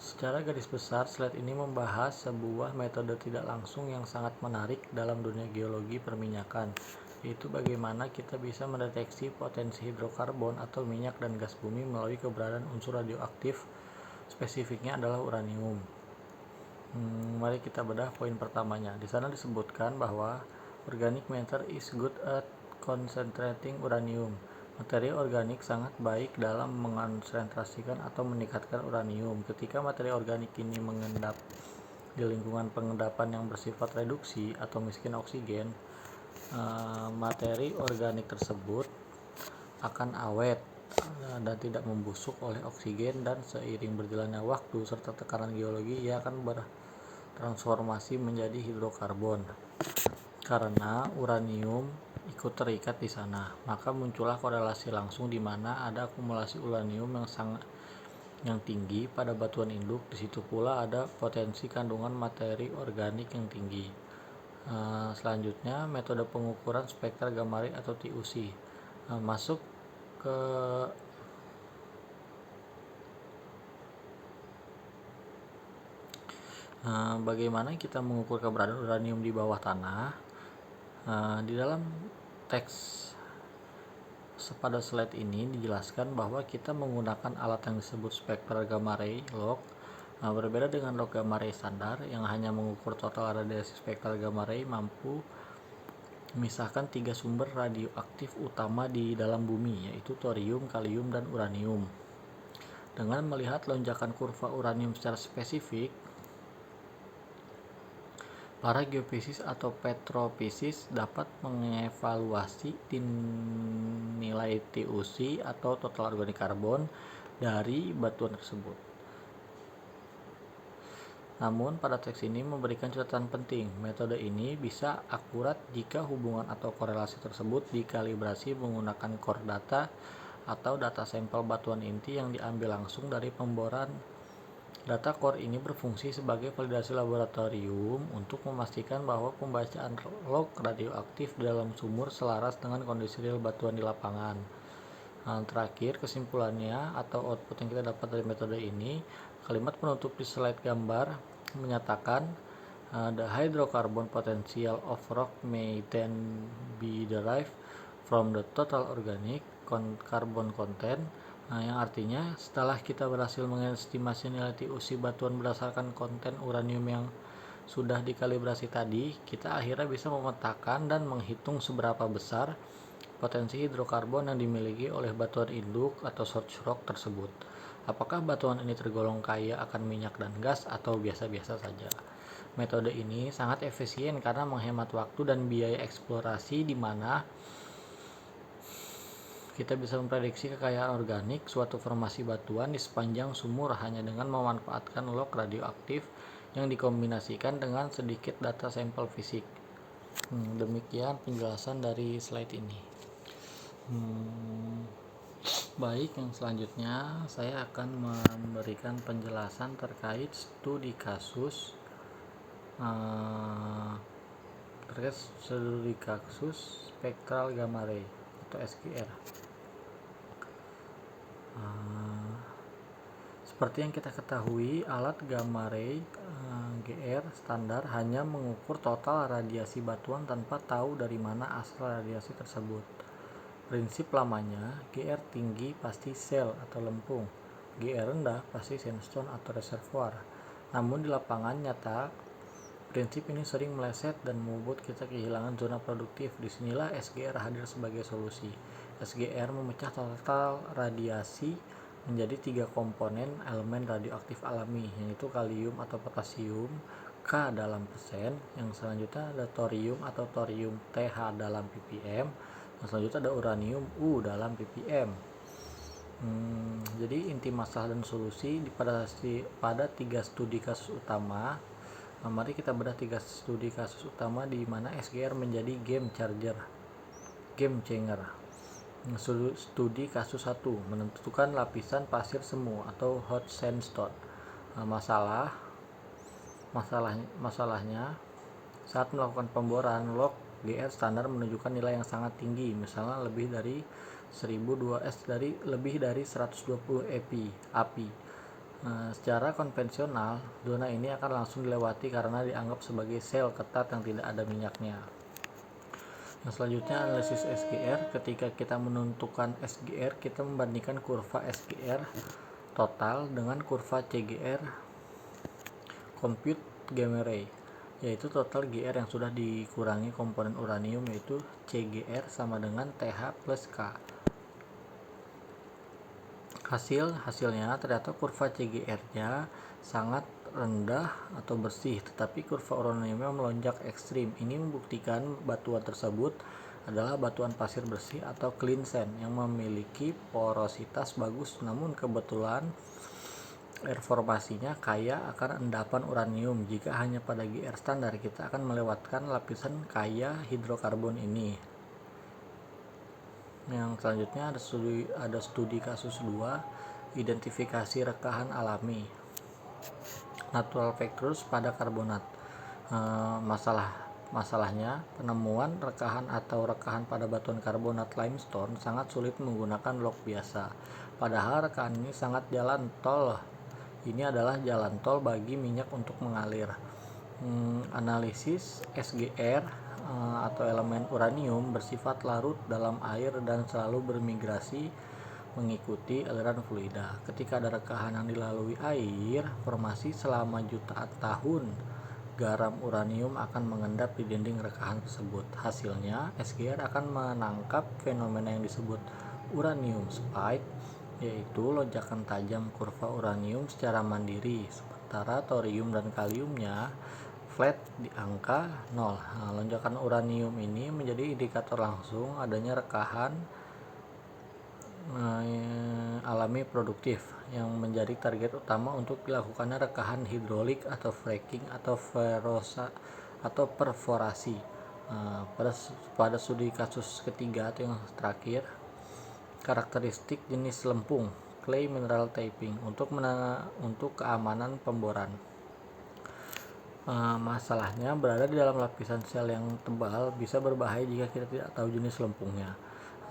Secara garis besar, slide ini membahas sebuah metode tidak langsung yang sangat menarik dalam dunia geologi perminyakan, yaitu bagaimana kita bisa mendeteksi potensi hidrokarbon atau minyak dan gas bumi melalui keberadaan unsur radioaktif, spesifiknya adalah uranium. Mari kita bedah poin pertamanya. Di sana disebutkan bahwa organic matter is good at concentrating uranium. Materi organik sangat baik dalam mengonsentrasikan atau meningkatkan uranium. Ketika materi organik ini mengendap di lingkungan pengendapan yang bersifat reduksi atau miskin oksigen, materi organik tersebut akan awet dan tidak membusuk oleh oksigen, dan seiring berjalannya waktu serta tekanan geologi, ia akan bertransformasi menjadi hidrokarbon. Karena uranium ikut terikat di sana, maka muncullah korelasi langsung di mana ada akumulasi uranium yang tinggi pada batuan induk. Di situ pula ada potensi kandungan materi organik yang tinggi. Selanjutnya, metode pengukuran spektra gamma ray atau TUC masuk ke bagaimana kita mengukur keberadaan uranium di bawah tanah. Di dalam teks pada slide ini dijelaskan bahwa kita menggunakan alat yang disebut spektra gamma ray log. Berbeda dengan log gamma ray standar yang hanya mengukur total radiasi spektral gamma ray, mampu memisahkan 3 sumber radioaktif utama di dalam bumi, yaitu thorium, kalium, dan uranium. Dengan melihat lonjakan kurva uranium secara spesifik, para geofisis atau petrofisis dapat mengevaluasi nilai TUC atau total organik karbon dari batuan tersebut. Namun pada teks ini memberikan catatan penting, metode ini bisa akurat jika hubungan atau korelasi tersebut dikalibrasi menggunakan core data atau data sampel batuan inti yang diambil langsung dari pemboran. Data core ini berfungsi sebagai validasi laboratorium untuk memastikan bahwa pembacaan log radioaktif di dalam sumur selaras dengan kondisi real batuan di lapangan. Terakhir, kesimpulannya atau output yang kita dapat dari metode ini, kalimat penutup di slide gambar menyatakan the hydrocarbon potential of rock may then be derived from the total organic carbon content, yang artinya setelah kita berhasil mengestimasi nilai TUC batuan berdasarkan konten uranium yang sudah dikalibrasi tadi, kita akhirnya bisa memetakan dan menghitung seberapa besar potensi hidrokarbon yang dimiliki oleh batuan induk atau source rock tersebut. Apakah batuan ini tergolong kaya akan minyak dan gas atau biasa-biasa saja? Metode ini sangat efisien karena menghemat waktu dan biaya eksplorasi, di mana Kita bisa memprediksi kekayaan organik suatu formasi batuan di sepanjang sumur hanya dengan memanfaatkan log radioaktif yang dikombinasikan dengan sedikit data sampel fisik. Demikian penjelasan dari slide ini. Baik, yang selanjutnya saya akan memberikan penjelasan terkait studi kasus spektral gamma ray atau SGR. Seperti yang kita ketahui, alat gamma ray GR standar hanya mengukur total radiasi batuan tanpa tahu dari mana asal radiasi tersebut. Prinsip lamanya, GR tinggi pasti sel atau lempung, GR rendah pasti sandstone atau reservoir. Namun di lapangan nyata, prinsip ini sering meleset dan membuat kita kehilangan zona produktif. Disinilah SGR hadir sebagai solusi. SGR memecah total radiasi menjadi 3 komponen elemen radioaktif alami, yaitu kalium atau potasium K dalam persen, yang selanjutnya ada thorium atau thorium TH dalam ppm, yang selanjutnya ada uranium U dalam ppm. Jadi inti masalah dan solusi pada 3 studi kasus utama. Mari kita bedah 3 studi kasus utama di mana SGR menjadi game changer. Studi kasus 1, menentukan lapisan pasir semu atau hot sandstone. Masalahnya saat melakukan pemboran, log GR standar menunjukkan nilai yang sangat tinggi, misalnya lebih dari 120 API. Secara konvensional, zona ini akan langsung dilewati karena dianggap sebagai sel ketat yang tidak ada minyaknya. Yang selanjutnya, analisis SGR. Ketika kita menentukan SGR, kita membandingkan kurva SGR total dengan kurva CGR compute gamma ray, yaitu total GR yang sudah dikurangi komponen uranium, yaitu CGR sama dengan TH plus K. Hasilnya ternyata kurva CGR-nya sangat rendah atau bersih, tetapi kurva uraniumnya melonjak ekstrim. Ini membuktikan batuan tersebut adalah batuan pasir bersih atau clean sand yang memiliki porositas bagus, namun kebetulan air formasinya kaya akan endapan uranium. Jika hanya pada GR standar, kita akan melewatkan lapisan kaya hidrokarbon ini. Yang selanjutnya ada studi kasus 2, identifikasi rekahan alami, natural factors pada karbonat. Masalahnya, penemuan rekahan atau rekahan pada batuan karbonat limestone sangat sulit menggunakan log biasa. Padahal rekahan ini sangat jalan tol. Ini adalah jalan tol bagi minyak untuk mengalir. Analisis SGR atau elemen uranium bersifat larut dalam air dan selalu bermigrasi mengikuti aliran fluida. Ketika ada rekahan yang dilalui air formasi selama jutaan tahun, garam uranium akan mengendap di dinding rekahan tersebut. Hasilnya, SGR akan menangkap fenomena yang disebut uranium spike, yaitu lonjakan tajam kurva uranium secara mandiri, sementara thorium dan kaliumnya flat di angka 0. Lonjakan uranium ini menjadi indikator langsung adanya rekahan alami produktif yang menjadi target utama untuk dilakukannya rekahan hidrolik atau fracking atau perforasi. Pada studi kasus ketiga atau yang terakhir, karakteristik jenis lempung clay mineral typing untuk keamanan pemboran. Masalahnya berada di dalam lapisan sel yang tebal bisa berbahaya jika kita tidak tahu jenis lempungnya.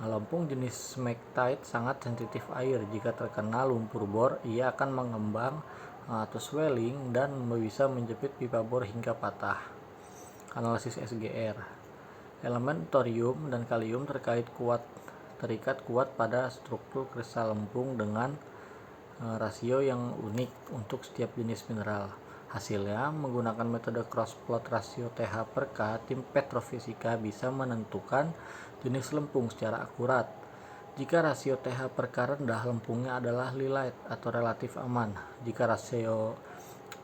Lempung jenis smectite sangat sensitif air. Jika terkena lumpur bor, ia akan mengembang atau swelling dan bisa menjepit pipa bor hingga patah. Analisis SGR. Elemen thorium dan kalium terikat kuat pada struktur kristal lempung dengan rasio yang unik untuk setiap jenis mineral. Hasilnya, menggunakan metode cross-plot rasio TH per K, tim petrofisika bisa menentukan jenis lempung secara akurat. Jika rasio TH per K rendah, lempungnya adalah lilit atau relatif aman. Jika rasio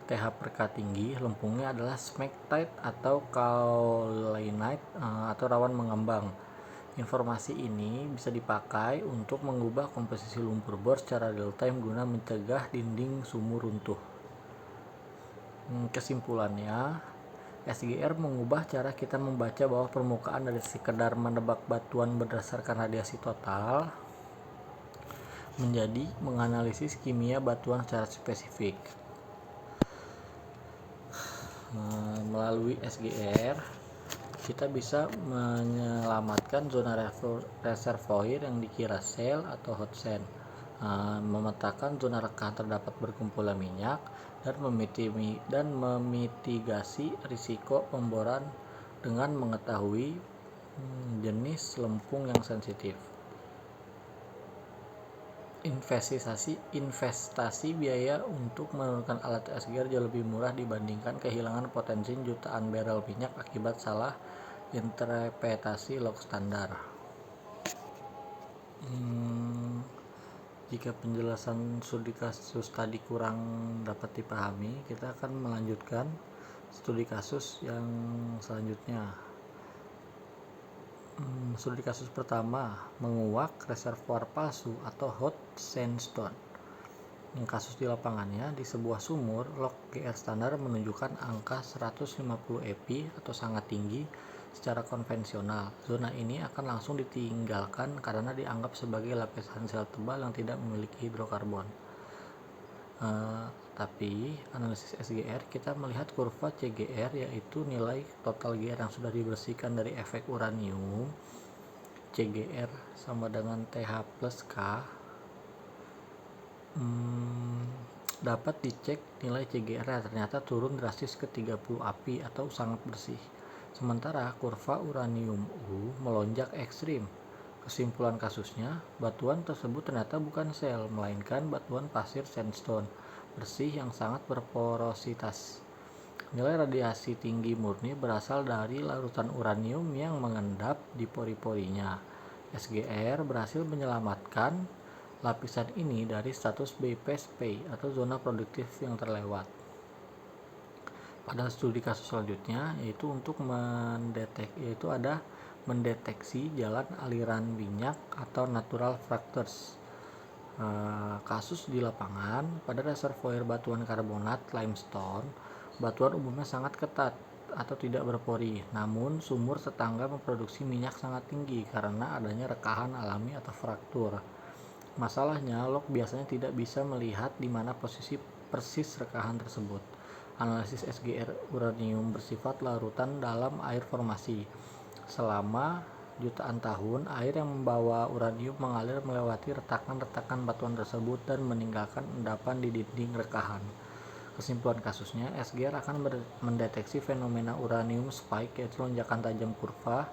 TH per K tinggi, lempungnya adalah smectite atau kaolinite atau rawan mengembang. Informasi ini bisa dipakai untuk mengubah komposisi lumpur bor secara real time guna mencegah dinding sumur runtuh. Kesimpulannya, SGR mengubah cara kita membaca bawah permukaan dari sekedar menebak batuan berdasarkan radiasi total menjadi menganalisis kimia batuan secara spesifik. Melalui SGR, kita bisa menyelamatkan zona reservoir yang dikira sel atau hot sand, memetakan zona rekahan terdapat berkumpulan minyak, dan memitigasi risiko pemboran dengan mengetahui jenis lempung yang sensitif. Investasi biaya untuk menurunkan alat SGR jauh lebih murah dibandingkan kehilangan potensi jutaan barel minyak akibat salah interpretasi log standar. Jika penjelasan studi kasus tadi kurang dapat dipahami, kita akan melanjutkan studi kasus yang selanjutnya. Studi kasus pertama, menguak reservoir palsu atau hot sandstone. Kasus di lapangannya, di sebuah sumur, log GR standar menunjukkan angka 150 epi atau sangat tinggi secara konvensional. Zona ini akan langsung ditinggalkan karena dianggap sebagai lapisan sel tebal yang tidak memiliki hidrokarbon. Tapi analisis SGR kita melihat kurva CGR, yaitu nilai total GR yang sudah dibersihkan dari efek uranium. CGR sama dengan TH plus K. Dapat dicek nilai CGR ternyata turun drastis ke 30 API atau sangat bersih. Sementara kurva uranium U melonjak ekstrim. Kesimpulan kasusnya, batuan tersebut ternyata bukan sel, melainkan batuan pasir sandstone bersih yang sangat berporositas. Nilai radiasi tinggi murni berasal dari larutan uranium yang mengendap di pori-porinya. SGR berhasil menyelamatkan lapisan ini dari status BPSP atau zona produktif yang terlewat. Pada studi kasus selanjutnya, yaitu untuk mendeteksi jalan aliran minyak atau natural fractures. Kasus di lapangan, pada reservoir batuan karbonat limestone, batuan umumnya sangat ketat atau tidak berpori, namun sumur tetangga memproduksi minyak sangat tinggi karena adanya rekahan alami atau fraktur. Masalahnya, log biasanya tidak bisa melihat di mana posisi persis rekahan tersebut. Analisis SGR uranium bersifat larutan dalam air formasi. Selama jutaan tahun, air yang membawa uranium mengalir melewati retakan-retakan batuan tersebut dan meninggalkan endapan di dinding rekahan. Kesimpulan kasusnya, SGR akan mendeteksi fenomena uranium spike, yaitu lonjakan tajam kurva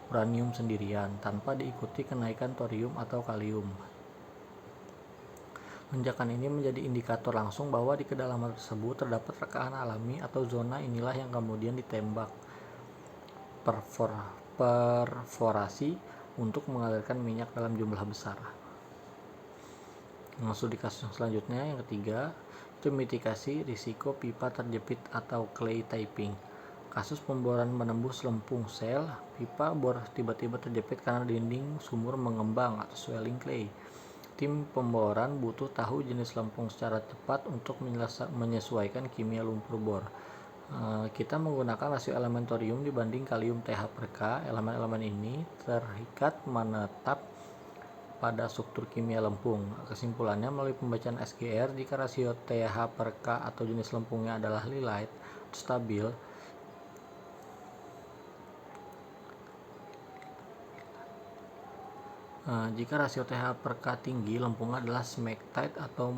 uranium sendirian tanpa diikuti kenaikan thorium atau kalium. Lonjakan ini menjadi indikator langsung bahwa di kedalaman tersebut terdapat rekahan alami atau zona inilah yang kemudian ditembak perforasi untuk mengalirkan minyak dalam jumlah besar. Studi kasus yang selanjutnya, yang ketiga, itu mitigasi risiko pipa terjepit atau clay typing. Kasus pemboran menembus lempung sel, pipa bor tiba-tiba terjepit karena dinding sumur mengembang atau swelling clay. Tim pemboran butuh tahu jenis lempung secara cepat untuk menyesuaikan kimia lumpur bor. Kita menggunakan rasio elemen thorium dibanding kalium TH per K. Elemen-elemen ini terikat menetap pada struktur kimia lempung. Kesimpulannya, melalui pembacaan SGR, jika rasio TH per K atau jenis lempungnya adalah light stabil, jika rasio TH per K tinggi, lempung adalah smectite atau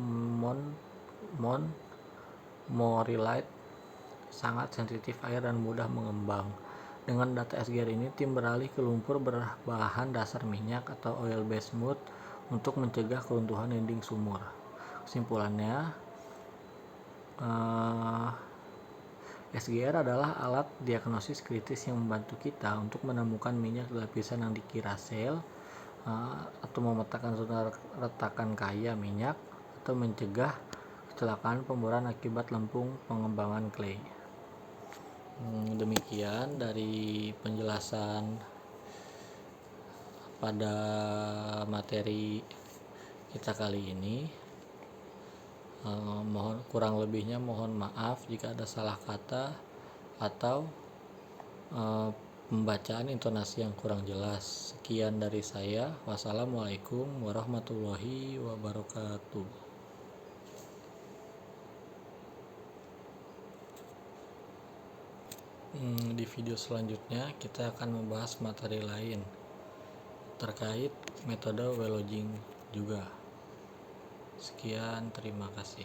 morillite, sangat sensitif air dan mudah mengembang. Dengan data SGR ini, tim beralih ke lumpur berbahan dasar minyak atau oil based mud untuk mencegah keruntuhan dinding sumur. Kesimpulannya, SGR adalah alat diagnosis kritis yang membantu kita untuk menemukan minyak di lapisan yang dikira sel, atau memetakan zona retakan kaya minyak, atau mencegah kecelakaan pemboran akibat lempung pengembangan clay. Demikian dari penjelasan pada materi kita kali ini. Mohon kurang lebihnya mohon maaf jika ada salah kata atau pembacaan intonasi yang kurang jelas. Sekian dari saya. Wassalamualaikum warahmatullahi wabarakatuh. Di video selanjutnya kita akan membahas materi lain terkait metode Weloging juga. Sekian, terima kasih.